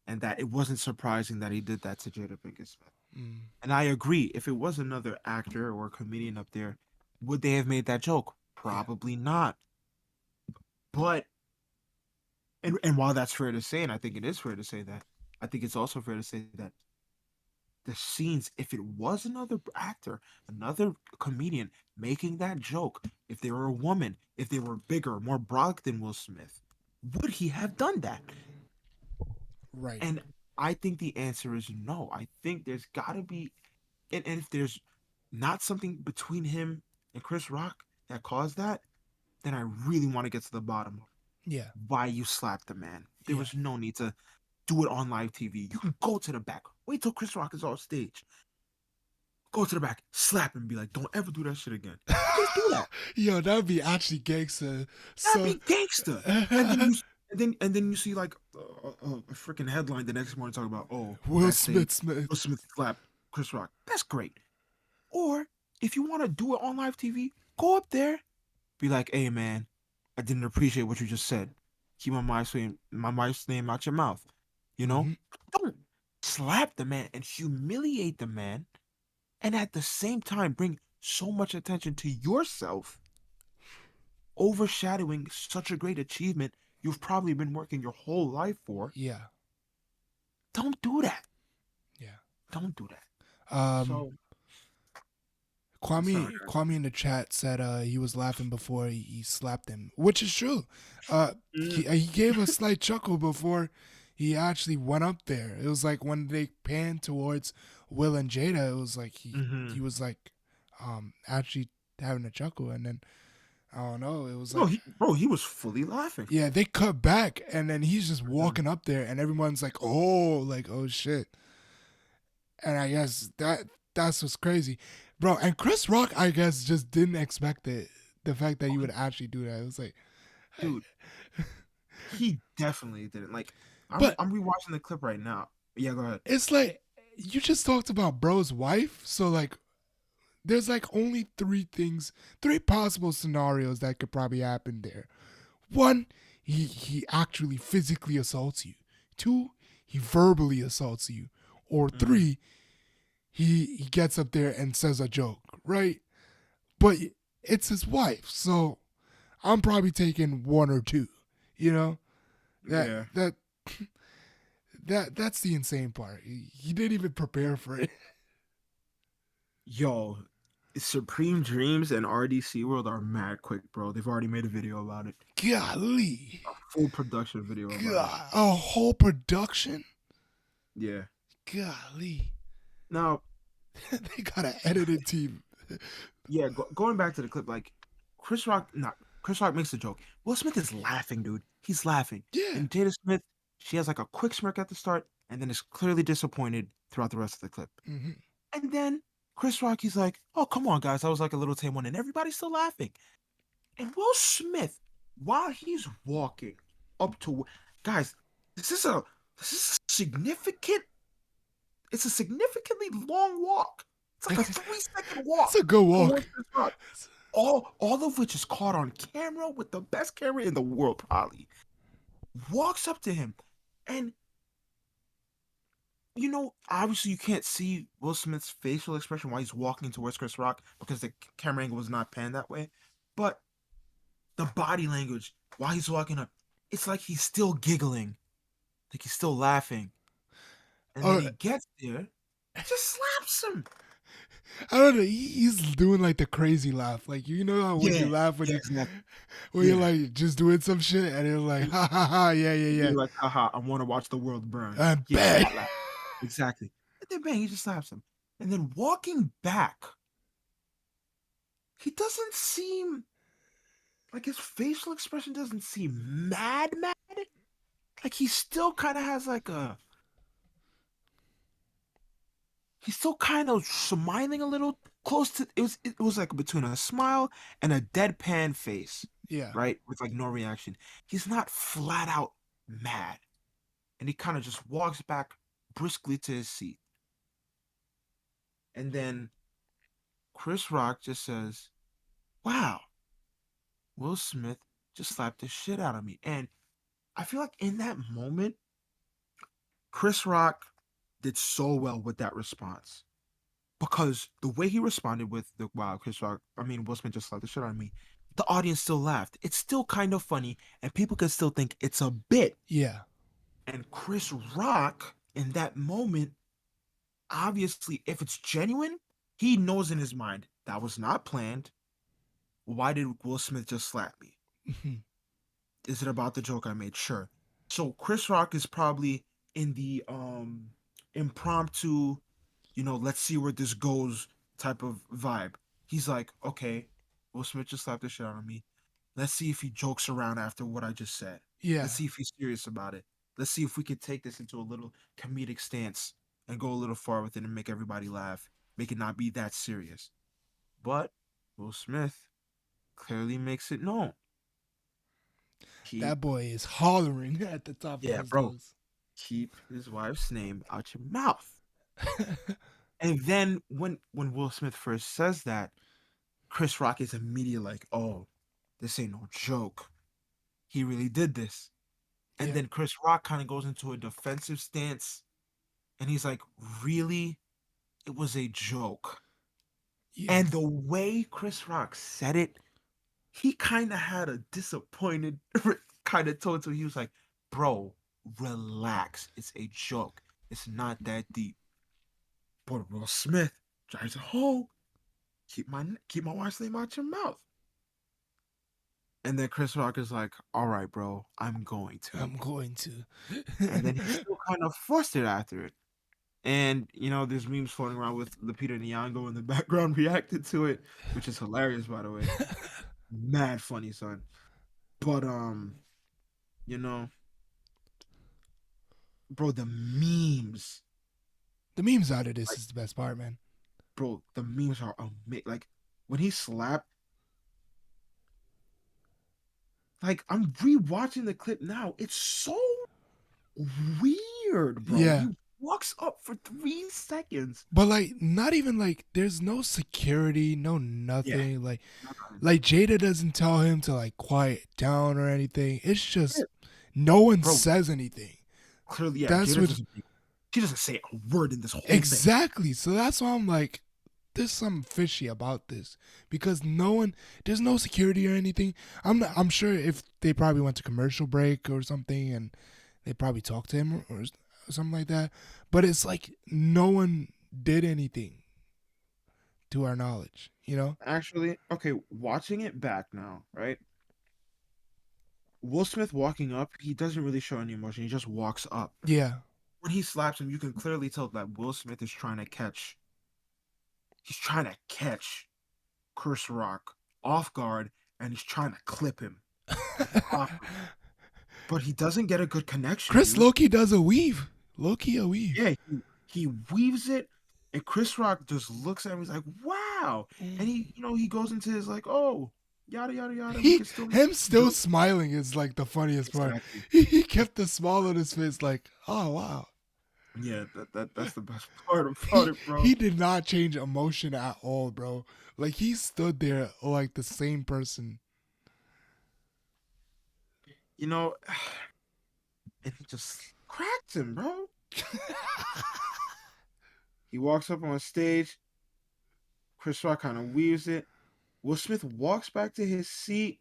and that it wasn't surprising that he did that to Jada Pinkett Smith. mm, And I agree. If it was another actor or comedian up there, would they have made that joke? yeah, Probably not. But and while that's fair to say, and I think it is fair to say that, I think it's also fair to say that the scenes, if it was another actor, another comedian making that joke, if they were a woman, if they were bigger, more broad than Will Smith, would he have done that? right. And I think the answer is no. I think there's got to be, and if there's not something between him and Chris Rock that caused that, then I really want to get to the bottom of Yeah, why you slapped the man. There yeah. was no need to do it on live TV. You can go to the back. Wait till Chris Rock is off stage. Go to the back, slap him, be like, "Don't ever do that shit again." Just do that. Yo, that would be actually gangster. That'd So, be gangster. And then you see like a freaking headline the next morning talking about, "Oh, Will that say Smith Smith. Will Smith slapped Chris Rock." That's great. Or if you want to do it on live TV, go up there, be like, "Hey man, I didn't appreciate what you just said. Keep my wife's name out your mouth." You know, Mm-hmm. don't slap the man and humiliate the man, and at the same time bring so much attention to yourself, overshadowing such a great achievement you've probably been working your whole life for. Yeah, Don't do that. yeah. Don't do that. Um, So, sorry, Kwame in the chat said he was laughing before he slapped him, which is true. guys. He gave a slight chuckle before he actually went up there. It was like when they panned towards Will and Jada, it was like he Mm-hmm. he was like, actually having a chuckle, and then I don't know, it was No, like, he was fully laughing. yeah, they cut back, and then he's just Mhm. walking up there, and everyone's like, oh shit, and I guess that's what's crazy, bro. And Chris Rock, I guess, just didn't expect it. The fact that you would actually do that, it was like, Dude, he definitely didn't. Like, but I'm rewatching the clip right now. Yeah, go ahead. it's like you just talked about bro's wife, so like there's like only three possible scenarios that could probably happen there. One, he actually physically assaults you. Two, he verbally assaults you. Or Hmm. three, he gets up there and says a joke, right? But it's his wife, so I'm probably taking one or two. You know that Yeah. that that's the insane part. He didn't even prepare for it. Yo, Supreme Dreams and RDC World are mad quick, bro. They've already made a video about it. Golly, A full production video about it. God, a whole production. Yeah. Golly, Now, they got an edited team. yeah, going back to the clip, like Chris Rock makes a joke. Will Smith is laughing, dude. He's laughing. Yeah. And Jada Smith, she has like a quick smirk at the start and then is clearly disappointed throughout the rest of the clip. Mm-hmm. And then Chris Rock, he's like, "Oh, come on, guys. That was like a little tame one." And everybody's still laughing. And Will Smith, while he's walking up to, guys, this is a this is a significant. It's a significantly long walk. It's like a 3 second That's a walk good towards walk. Chris Rock. All of which is caught on camera with the best camera in the world, probably. Walks up to him, and obviously you can't see Will Smith's facial expression while he's walking towards Chris Rock because the camera angle was not panned that way. But the body language while he's walking up, it's like he's still giggling, like he's still laughing. And then Oh, he gets there, just slaps him. I don't know. He's doing like the crazy laugh. Like you know how when you Yeah, laugh yeah, exactly. when you're Yeah. like just doing some shit and you're like And ha ha ha yeah yeah yeah you're like, haha, I want to watch the world burn. and Yeah, bang. that laugh. Exactly. And then bang, he just slaps him. And then walking back, he doesn't seem like his facial expression doesn't seem mad. Like he still kind of has like a he's still kind of smiling a little close to it was like between a smile and a deadpan face, Yeah. right? With like no reaction. He's not flat out mad. And he kind of just walks back briskly to his seat. And then Chris Rock just says, "Wow, Will Smith just slapped the shit out of me." And I feel like in that moment, Chris Rock did so well with that response. Because the way he responded with the wow, Chris Rock, I mean, Will Smith just slapped the shit out of me, the audience still laughed. It's still kind of funny, and people can still think it's a bit. Yeah. And Chris Rock, in that moment, obviously, if it's genuine, he knows in his mind that was not planned. Why did Will Smith just slap me? Mhm. Is it about the joke I made? Sure. So Chris Rock is probably in the impromptu, let's see where this goes type of vibe. He's like, okay, Will Smith just slapped the shit out of me. Let's see if he jokes around after what I just said. Yeah. Let's see if he's serious about it. Let's see if we could take this into a little comedic stance and go a little far with it and make everybody laugh. Make it not be that serious. But Will Smith clearly makes it known. Keep, That boy is hollering at the top of yeah, his bro, lungs. keep his wife's name out your mouth. And then when Will Smith first says that, Chris Rock is immediately like, "Oh, this ain't no joke. He really did this." And Yeah. then Chris Rock kind of goes into a defensive stance, and he's like, "Really? It was a joke." Yeah. And the way Chris Rock said it, he kind of had a disappointed kind of tone to it. He was like, "Bro, relax. It's a joke. It's not that deep." But Will Smith drives it home. Keep my wife's name out your mouth. And then Chris Rock is like, "All right, bro, I'm going to." I'm going to. And then he's still kind of flustered after it. And there's memes floating around with Lupita Nyong'o in the background reacted to it, which is hilarious, by the way. Mad funny, son. But you know, bro, the memes, The memes out of this like, is the best part, man. bro, the memes are amazing. Like when he slapped, like I'm rewatching the clip now. It's so weird, bro. Yeah. He walks up for 3 seconds. But like not even like there's no security, no Yeah, nothing. Like nothing. like Jada doesn't tell him to like quiet down or anything. It's Yeah, just no one bro. says anything. Clearly, yeah. That's Jada what doesn't. She doesn't say a word in this whole thing. exactly. So that's why I'm like there's something fishy about this because no one there's no security or anything. I'm sure if they probably went to commercial break or something and they probably talked to him or something like that. But it's like no one did anything to our knowledge, you know? Actually, okay, watching it back now, right? Will Smith walking up, he doesn't really show any emotion. He just walks up. Yeah. When he slaps him, you can clearly tell that Will Smith is trying to catch. He's trying to catch Chris Rock off guard, and he's trying to clip him properly. But he doesn't get a good connection, Chris dude. Loki does a weave. Loki a weave. Yeah, he weaves it, and Chris Rock just looks at him. He's like, "Wow!" And he goes into his like, "Oh, yada yada yada. We He can still make him still jokes." smiling is like the funniest part. Exactly. He kept the smile on his face like, oh wow. Yeah, that's the best part about it, bro. He did not change emotion at all, bro. Like he stood there like the same person. You know, and he just cracked him, bro. He walks up on stage. Chris Rock kind of weaves it. Will Smith walks back to his seat,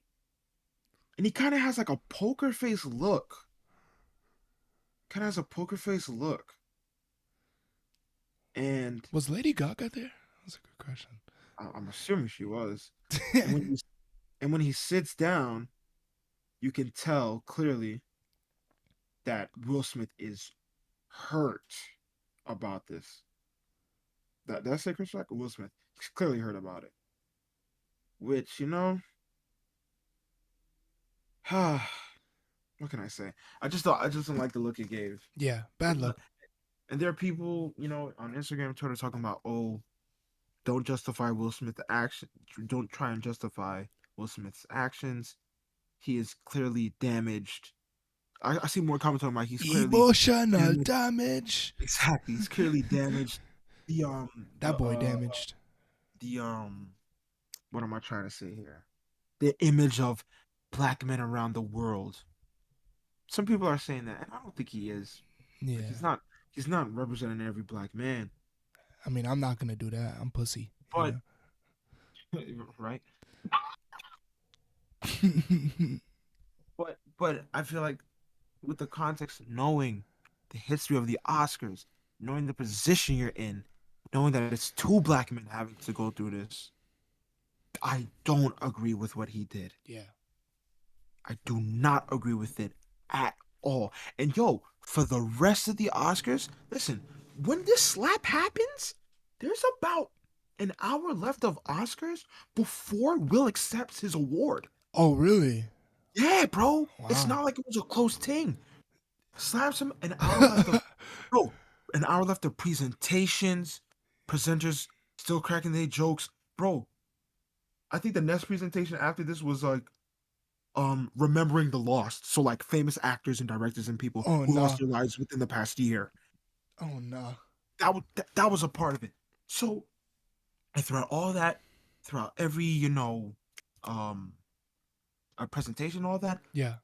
and he kind of has like a poker face look. Kind of has a poker face look. And Was Lady Gaga there? That's a good question. I'm assuming she was. And when he sits down, you can tell clearly that Will Smith is hurt about this. Did I say Chris Rock or Will Smith? He's clearly hurt about it. Which, what can I say? I just don't like the look he gave. Yeah, bad luck. And there are people, on Instagram, Twitter talking about, oh, don't justify Will Smith's action. Don't try and justify Will Smith's actions. He is clearly damaged. I see more comments on my. He's clearly Emotional damaged. damage. Exactly, he's clearly damaged. The That boy damaged. the what am I trying to say here? The image of black men around the world. Some people are saying that, and I don't think he is. Like Yeah. he's not representing every black man, I mean, I'm not gonna do that. I'm pussy, you but know. right. But I feel like with the context, knowing the history of the Oscars, knowing the position you're in, knowing that it's two black men having to go through this, I don't agree with what he did. Yeah. I do not agree with it at all. And yo, for the rest of the Oscars, listen, when this slap happens, there's about an hour left of Oscars before Will accepts his award. Oh, really? Yeah, bro. It's Wow. not like it was a close thing. Slaps him an hour left of bro, an hour left of presentations, presenters still cracking their jokes. Bro, I think the next presentation after this was like remembering the lost. So like famous actors and directors and people Oh who lost no. their lives within the past year. Oh no. That was a part of it. So and throughout all that, throughout every, um a presentation, all that, Yeah.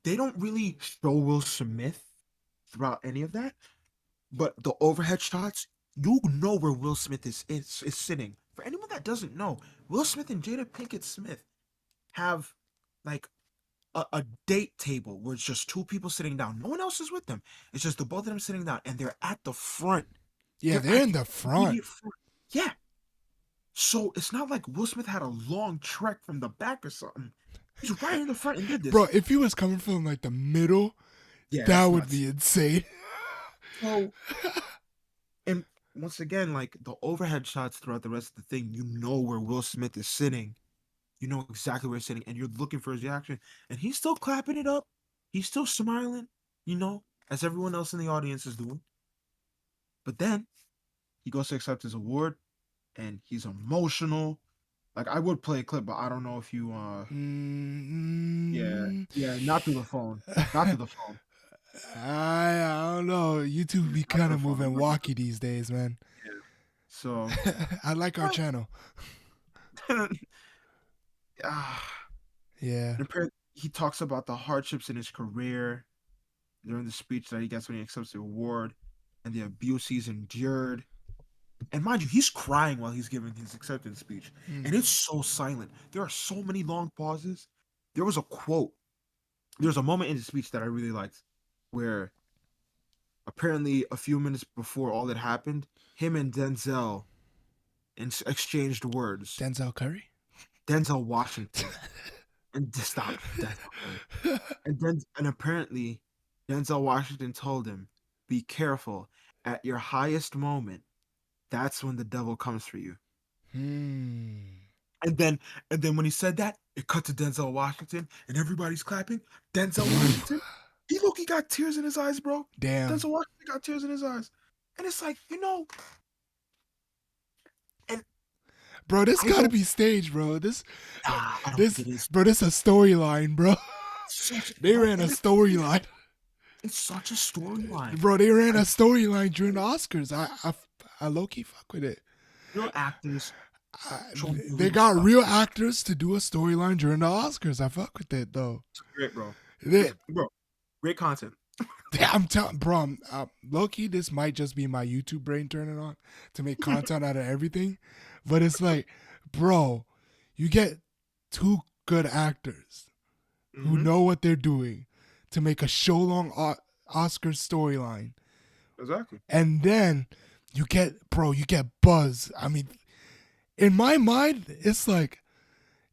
they don't really show Will Smith throughout any of that. But the overhead shots, you know where Will Smith is sitting. For anyone that doesn't know, Will Smith and Jada Pinkett Smith have like a date table where it's just two people sitting down. No one else is with them. It's just the both of them sitting down, and they're at the front. Yeah, They're they're at in the the front. immediate front. Yeah. So it's not like Will Smith had a long trek from the back or something. He's right in the front and did Bro, this. if he was coming from like the middle, Yeah, that that's would nuts. be insane. So, and once again, like the overhead shots throughout the rest of the thing, you know where Will Smith is sitting. You know exactly where he's sitting, and you're looking for his reaction. And he's still clapping it up. He's still smiling, as everyone else in the audience is doing. But then he goes to accept his award, and he's emotional. Like I would play a clip, but I don't know if you yeah, Mm, yeah, not through the phone. Not through the phone. I don't know. YouTube Yeah, be not kind through of the phone. I'm moving not gonna walkie these days, man. yeah. So I like our but channel. ah, Yeah. and he talks about the hardships in his career during the speech that he gets when he accepts the award and the abuse he's endured. And mind you, he's crying while he's giving his acceptance speech. Mm. And it's so silent. There are so many long pauses. There was a quote. There's a moment in the speech that I really liked where apparently a few minutes before all that happened, him and Denzel exchanged words. Denzel Curry? Denzel Washington. And stop, Denzel Curry. And apparently Denzel Washington told him, "Be careful. At your highest moment, that's when the devil comes for you." Hmm. And then when he said that, it cut to Denzel Washington and everybody's clapping. Denzel Washington, he got tears in his eyes, bro. Damn. Denzel Washington got tears in his eyes. And it's like, and Bro, this I gotta don't be staged, bro. I don't think This, it is. bro, this a storyline, bro. Such They bro, ran a and storyline. it's such a storyline. Bro, they ran a Like storyline during the Oscars. I low key fuck with it. real actors showing They real got stuff. real actors to do a storyline during the Oscars. I fuck with it though. It's great, bro. They, It's bro, great content. I'm telling, bro, low key. This might just be my YouTube brain turning on to make content out of everything, but it's like, bro, you get two good actors who Hmm. know what they're doing to make a show long Oscar storyline, Exactly. and then you get buzz. I mean, in my mind, it's like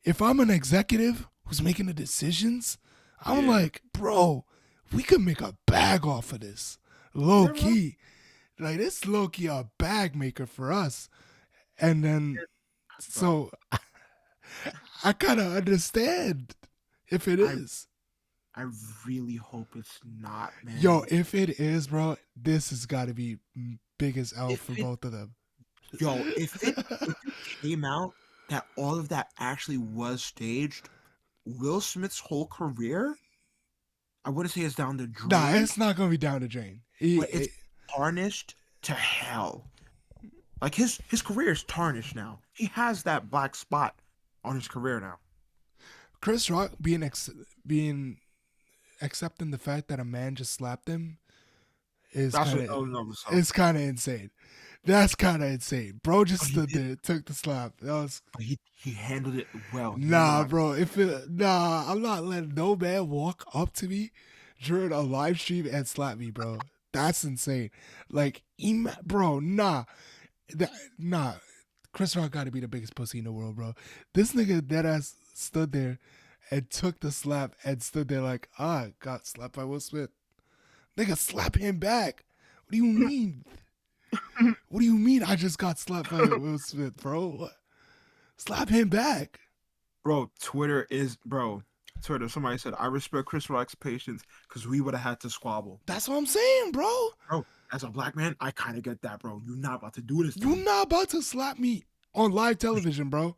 if I'm an executive who's making the decisions, I'm Yeah. like, bro, we could make a bag off of this. Low Yeah, bro. key. Like this low key a bag maker for us. And then Yeah, bro. so I kinda understand if it I is. I really hope it's not, Yo, man. if it is, bro, this has gotta be biggest L If for it both of them. if it came out that all of that actually was staged, Will Smith's whole career, I wouldn't say it's down the Nah, drain, it's not gonna be down the drain. but it's tarnished to hell. Like his career is tarnished now. He has that black spot on his career now. Chris Rock being accepting the fact that a man just slapped him is That's kind what of Ellen was so. it's kind of insane. That's kind of insane. Bro just But he stood did. there, took the slap. That was But he handled it well. He handled nah, like bro. I'm not letting no man walk up to me during a live stream and slap me, bro. That's insane. Like, bro, nah, that, nah. Chris Rock got to be the biggest pussy in the world, bro. This nigga dead ass stood there and took the slap and stood there like, got slapped by Will Smith. Nigga, slap him back. What do you mean? What do you mean I just got slapped by Will Smith, bro? What? Slap him back. bro. Twitter. Somebody said I respect Chris Rock's patience because we would have had to squabble. That's what I'm saying, bro. Bro, as a black man, I kind of get that, bro. You're not about to do this to You me. not about to slap me on live television, bro.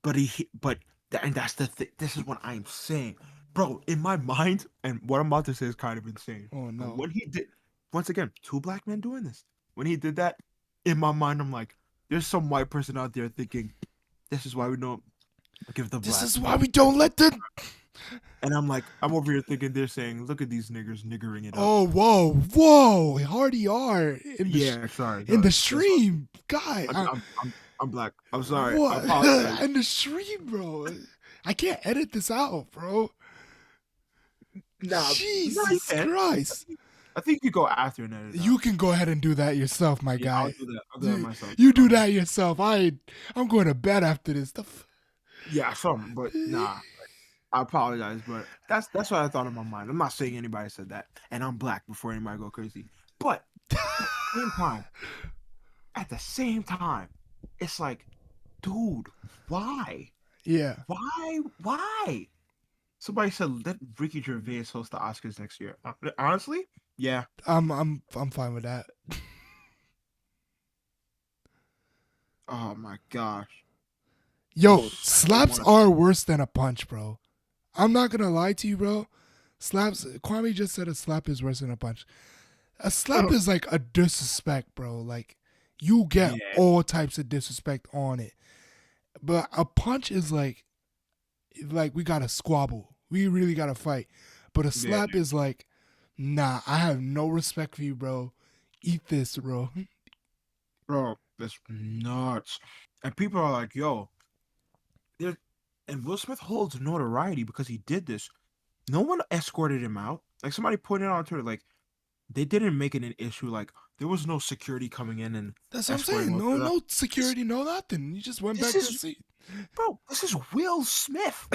And that's the thing. This is what I'm saying, bro. In my mind, and what I'm about to say is kind of insane. Oh But no. when he did, once again, two black men doing this. When he did that, in my mind, I'm like, there's some white person out there thinking, this is why we don't give the This black. is why we don't let the And I'm like, I'm over here thinking they're saying, look at these niggers niggering it up. Oh whoa. Hardy R Yeah, sorry, in the sorry. That's what stream. Guy, I'm black. I'm sorry. I what apologize. in the stream, bro? I can't edit this out, bro. Nah, no, you Jesus can. Christ. I think you go after and edit it You out. can go ahead and do that yourself, my Yeah, I'll guy. do that. I'll do that You, myself. you do that yourself. I'm going to bed after this. Yeah, some, but nah. I apologize, but that's what I thought in my mind. I'm not saying anybody said that, and I'm black before anybody go crazy. But At the same time, at the same time, it's like, dude, why? Yeah, Why? Somebody said let Ricky Gervais host the Oscars next year. Honestly, yeah. I'm fine with that. Oh my gosh. Yo, So slaps much. are worse than a punch, bro. I'm not gonna lie to you, bro. Slaps. Kwame just said a slap is worse than a punch. A slap is like a disrespect, bro. Like you get Yeah, all types of disrespect on it. But a punch is like we gotta squabble. We really gotta fight. But a yeah, slap is like, nah, I have no respect for you, bro. Eat this, bro. bro. That's nuts. And people are like, yo, there. And Will Smith holds notoriety because he did this. No one escorted him out. Like somebody pointed out on Twitter, like they didn't make it an issue. Like there was no security coming in and That's what I'm escorting saying. Will No, Smith out. no This, security, no nothing. You just went this back to the is, seat. bro. This is Will Smith.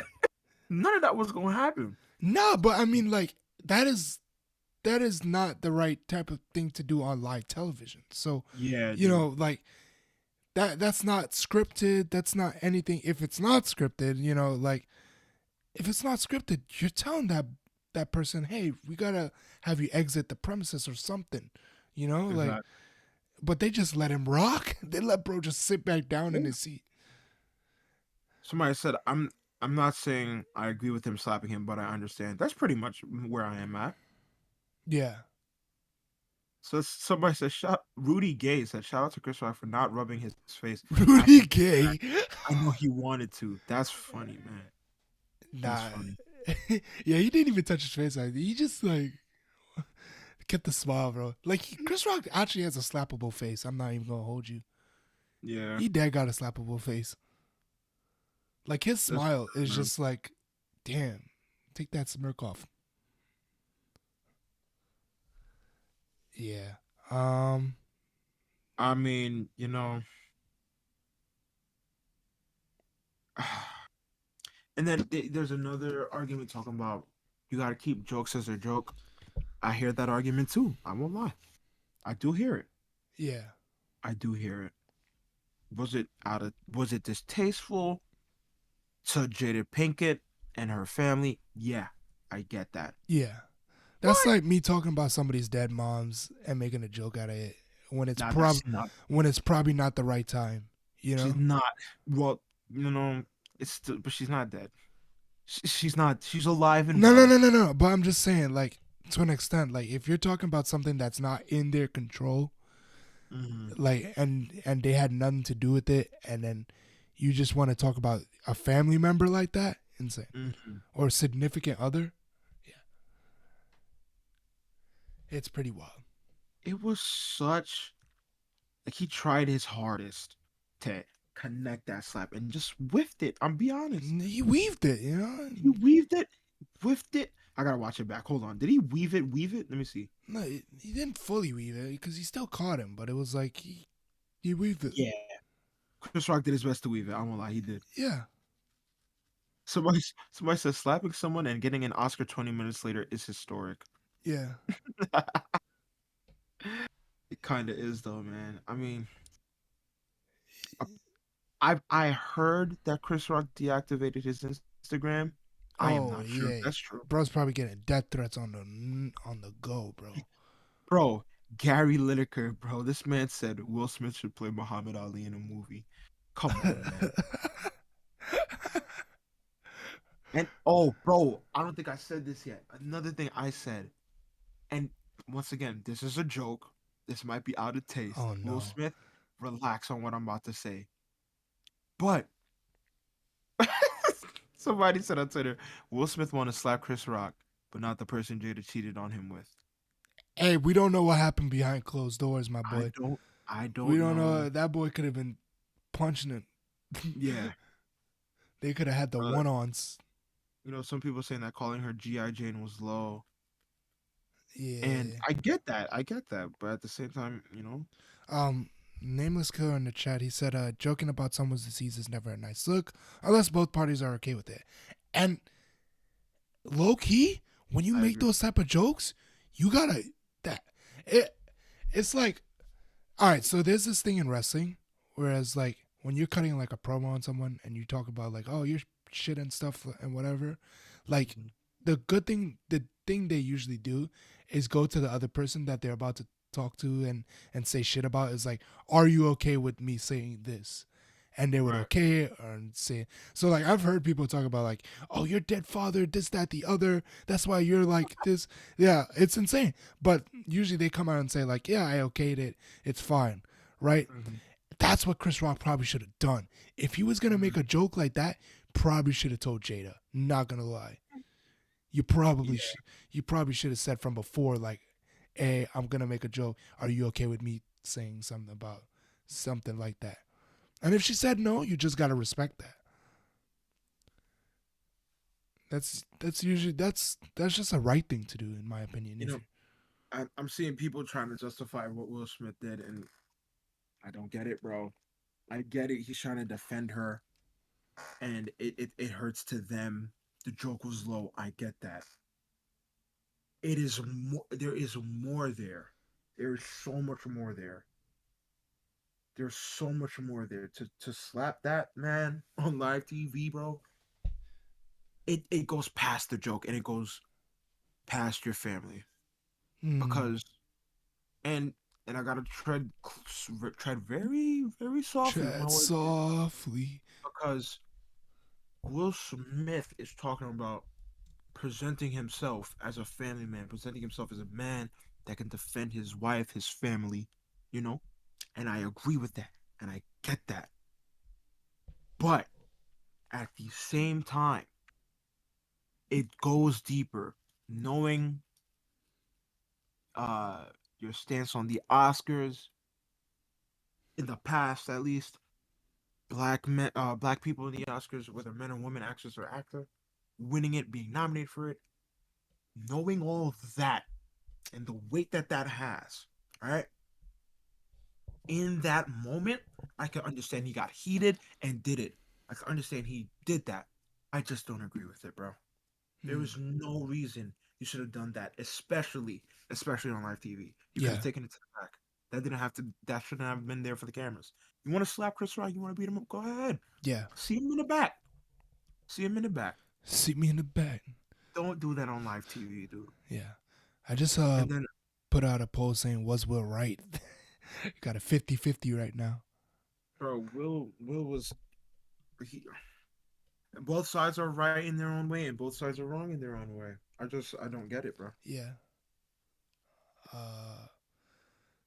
None of that was gonna happen. Nah, but I mean, like that is not the right type of thing to do on live television. So, Yeah, dude. like that's not scripted. That's not anything. If it's not scripted, like if it's not scripted, you're telling that person, hey, we gotta have you exit the premises or something. Like, Exactly. but they just let him rock. They let bro just sit back down in Yeah. his seat. Somebody said I'm not saying I agree with him slapping him, but I understand. That's pretty much where I am at. Yeah, So somebody said shout Rudy Gay said shout out to Chris Rock for not rubbing his face Rudy after the Gay. attack. I know he wanted to. That's funny, man. That's Nah. funny. Yeah, he didn't even touch his face. He just like kept the smile, bro. Like Chris Rock actually has a slappable face. I'm not even gonna hold you. Yeah, He dead got a slappable face. Like his that's smile is man. just like, damn, take that smirk off. Yeah. Um. I mean, and then there's another argument talking about you got to keep jokes as a joke. I hear that argument too. I won't lie. I do hear it. Yeah. I do hear it. Was it distasteful to Jada Pinkett and her family? Yeah, I get that. Yeah. That's But like me talking about somebody's dead moms and making a joke out of it when it's now prob that's not. when it's probably not the right time. You She's know. not. Well, it's still, but she's not dead. She's not. She's alive and No, no, well. no, no, no. But I'm just saying, like, to an extent, like, if you're talking about something that's not in their control, Hmm. like, and they had nothing to do with it, and then you just want to talk about a family member like that, insane, Hmm. or a significant other, yeah, it's pretty wild. It was such like he tried his hardest to connect that slap and just whiffed it. I'm be honest. He weaved it, He weaved it, whiffed it. I gotta watch it back. Hold on. Did he weave it? Weave it? Let me see. No, he didn't fully weave it because he still caught him, but it was like he weaved it. Yeah. Chris Rock did his best to weave it. I won't lie, he did. Yeah, Somebody somebody says slapping someone and getting an Oscar 20 minutes later is historic. yeah. It kind of is though, man. I mean, I heard that Chris Rock deactivated his Instagram. I am Oh not sure if yeah, that's true. bro's probably getting death threats on the go, bro. Bro, Gary Lineker, bro, this man said Will Smith should play Muhammad Ali in a movie. Come on, man. And oh, bro, I don't think I said this yet. Another thing I said, and once again, this is a joke. This might be out of taste. Oh Will no. Smith, relax on what I'm about to say. But somebody said on Twitter, Will Smith want to slap Chris Rock, but not the person Jada cheated on him with. Hey, we don't know what happened behind closed doors, my I boy. don't I We don't don't know. know. That boy could have been punching it. Yeah. They could have had the Uh, one-ons. some people saying that calling her G.I. Jane was low. And Yeah. I get that. I get that. But at the same time, Um, Nameless killer in the chat. He said, joking about someone's disease is never a nice look unless both parties are okay with it. And low key, when you I make agree. those type of jokes, you gotta that it. it's like, all right, so there's this thing in wrestling, whereas like when you're cutting like a promo on someone and you talk about like, oh, your shit and stuff and whatever, like Mhm. the thing they usually do is go to the other person that they're about to talk to and say shit about is like, are you okay with me saying this? And they would Right. okay or say so. Like I've heard people talk about like, oh, your dead father, this, that, the other. That's why you're like this. Yeah, it's insane. But usually they come out and say like, yeah, I okayed it. It's fine, right? Mhm. That's what Chris Rock probably should have done. If he was gonna make Mhm. a joke like that, probably should have told Jada. Not gonna lie, you probably Yeah. you probably should have said from before like, hey, I'm gonna make a joke. Are you okay with me saying something about something like that? And if she said no, you just gotta respect that. That's usually that's just a right thing to do in my opinion. You If know, you I'm seeing people trying to justify what Will Smith did, and I don't get it, bro. I get it. He's trying to defend her, and it hurts to them. The joke was low. I get that. It is more. There is more there. There is so much more there. There's so much more there to slap that man on live TV, bro. It goes past the joke and it goes past your family mm, because and and I gotta tread very very softly with my tread words here softly. because Will Smith is talking about presenting himself as a family man, presenting himself as a man that can defend his wife, his family, you know? And I agree with that. And I get that. But at the same time, it goes deeper. Knowing uh your stance on the Oscars in the past at least, black people in the Oscars, whether men or women, actress or actor, winning it, being nominated for it, knowing all that and the weight that that has, right? In that moment, I can understand he got heated and did it. I can understand he did that. I just don't agree with it, bro. There Mm, was no reason you should have done that, especially on live TV. You could have yeah, taken it to the back. That didn't have to. That shouldn't have been there for the cameras. You want to slap Chris Rock? You want to beat him up? Go ahead. yeah. See him in the back. See him in the back. See me in the back. Don't do that on live TV, dude. Yeah, I just And then, put out a post saying was Will right. Got a 50-50 right now. bro, Will was he, both sides are right in their own way, and both sides are wrong in their own way. I don't get it, bro. Yeah. Uh,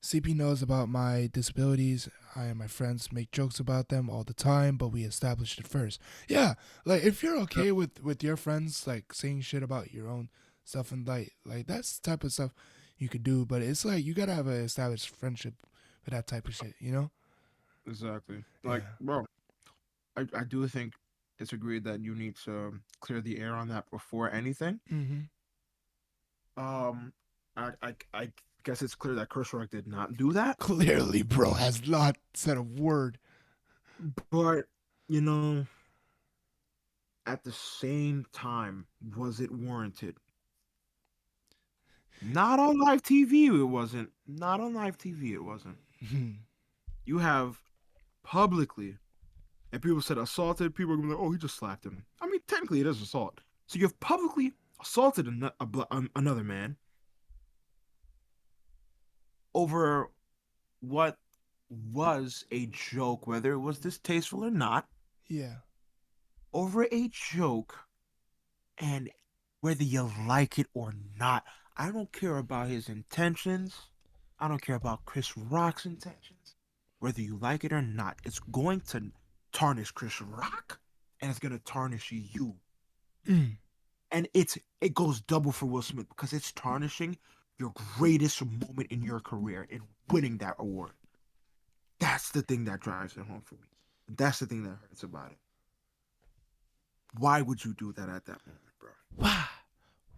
CP knows about my disabilities. I and my friends make jokes about them all the time, but we established it first. Yeah, like if you're Yep. okay with your friends like saying shit about your own stuff and like that's the type of stuff you could do, but it's like you gotta have an established friendship for that type of shit, you know? Exactly. Like, Yeah. bro, I do think it's agreed that you need to clear the air on that before anything. Mm-hmm. Um, I guess it's clear that Chris Rock did not do that, Clearly, bro has not said a word. but you know, at the same time, was it warranted? Not on live TV, it wasn't. Not on live TV, it wasn't. You have publicly, and people said assaulted. People are gonna be like, "Oh, he just slapped him." I mean, technically, it is assault. So you've publicly assaulted another man over what was a joke, whether it was distasteful or not, Yeah. over a joke, and whether you like it or not, I don't care about his intentions. I don't care about Chris Rock's intentions. Whether you like it or not, it's going to tarnish Chris Rock and it's going to tarnish you. Mm. And it goes double for Will Smith because it's tarnishing your greatest moment in your career in winning that award. That's the thing that drives it home for me. That's the thing that hurts about it. Why would you do that at that moment, bro? Why?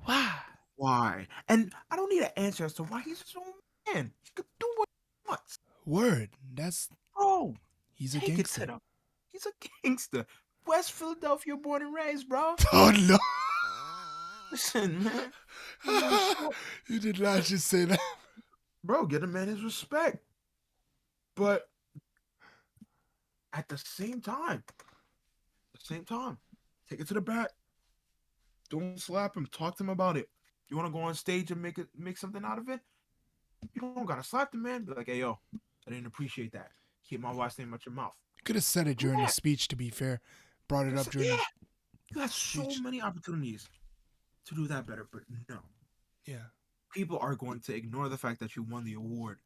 Why? Why? And I don't need an answer as to why he's his own man. He could do what he wants. Word. That's Bro, he's a take it to gangster. the. He's a gangster. West Philadelphia born and raised, bro. Oh no. Listen, man. You know, so You did not just say that. bro, get a man his respect. But at the same time, take it to the back. Don't slap him. Talk to him about it. You want to go on stage and make something out of it? You don't gotta slap the man. Be like, hey yo, I didn't appreciate that. Keep my wife's name out your mouth. Could have said it Do during his that. speech. To be fair, brought it up during Yeah, his you have so speech. many opportunities to do that better, but no. Yeah, People are going to ignore the fact that you won the award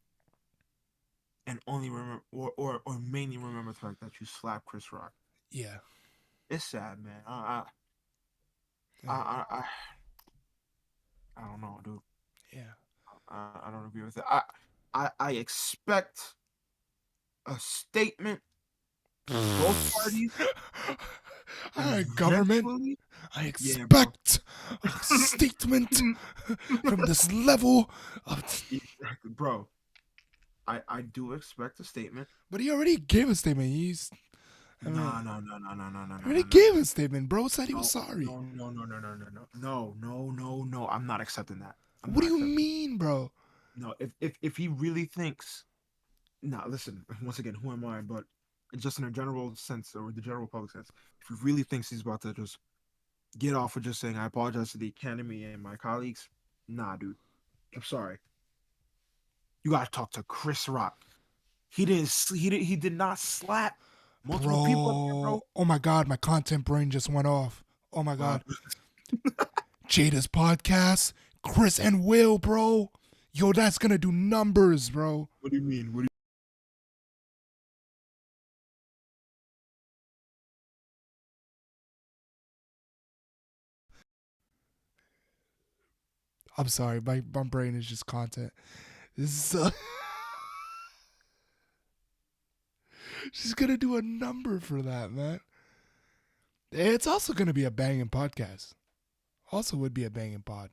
and only remember or mainly remember the fact that you slapped Chris Rock. yeah, It's sad, man. yeah, I don't know, dude. yeah. I don't agree with it. I expect a statement from both parties All right, government. eventually. I Yeah, bro. expect a statement from this level of. Exactly, bro. I do expect a statement. But he already gave a statement. I mean, No, no, no, no, no, no, no, he no, already no, no, gave a statement. Bro said he was no, sorry. no, no, no, no, no, no, no, no, no, no, no. I'm not accepting that. I'm What do not you accepting. mean, bro? No, if he really thinks, now listen. Once again, who am I? But just in a general sense or the general public sense, if he really thinks he's about to just get off with just saying I apologize to the academy and my colleagues, nah, dude. I'm sorry. You gotta talk to Chris Rock. He did not slap multiple people up there, bro. Bro. Oh my God, my content brain just went off. Oh my Wow. God. Jada's podcast, Chris and Will, bro. Yo, that's gonna do numbers, bro. What do you mean? What do I'm sorry, my brain is just content. This is she's gonna do a number for that, man. It's also gonna be a banging podcast. Also would be a banging pod.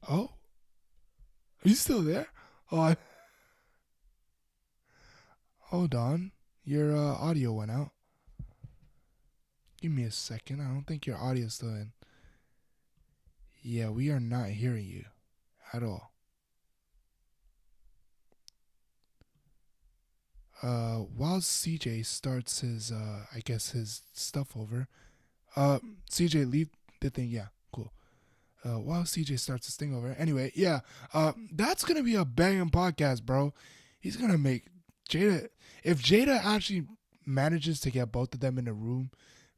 Oh, are you still there? Oh, hold on. Your audio went out. Give me a second. I don't think your audio's still in. Yeah, we are not hearing you at all. While CJ starts his, I guess his stuff over. Uh, CJ, leave the thing. Yeah, cool. While CJ starts his thing over. Anyway, yeah. That's gonna be a banging podcast, bro. He's gonna make Jada. If Jada actually manages to get both of them in a room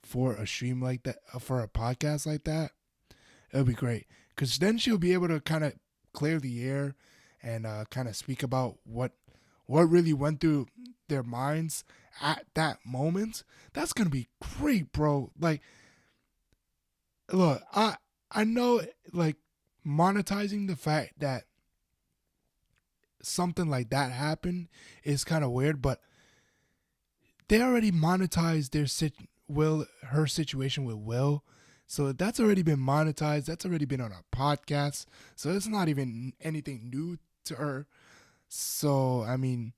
for a stream like that, for a podcast like that, it'll be great. Cause then she'll be able to kind of clear the air and kind of speak about what really went through their minds at that moment. That's gonna be great, bro. Like, look, I know like monetizing the fact that something like that happened is kind of weird, but they already monetized her situation with Will. So that's already been monetized. That's already been on a podcast. So it's not even anything new to her. So I mean,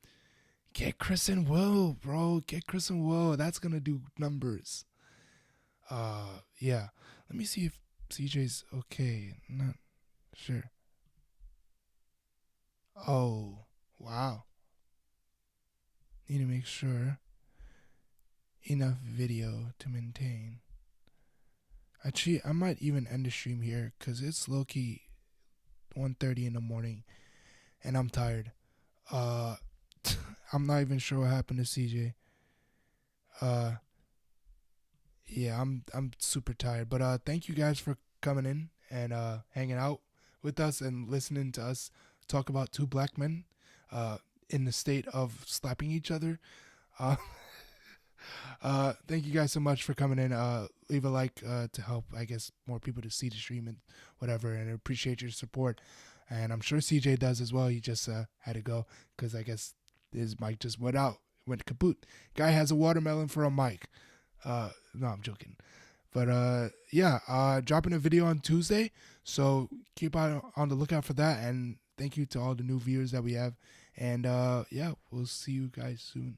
get Chris and Will, bro. Get Chris and Will. That's gonna do numbers. Yeah. Let me see if CJ's okay. Not sure. Oh, wow. Need to make sure enough video to maintain. Actually, I might even end the stream here because it's low key 1:30 in the morning and I'm tired. Uh, I'm not even sure what happened to CJ. Uh, yeah, I'm super tired. But thank you guys for coming in and hanging out with us and listening to us talk about two black men in the state of slapping each other. Uh, thank you guys so much for coming in. Leave a like to help, I guess, more people to see the stream and whatever. And I appreciate your support. And I'm sure CJ does as well. He just had to go because I guess his mic just went out, went kaput. Guy has a watermelon for a mic. No, I'm joking. But yeah, dropping a video on Tuesday. So keep on the lookout for that. And thank you to all the new viewers that we have. And yeah, we'll see you guys soon.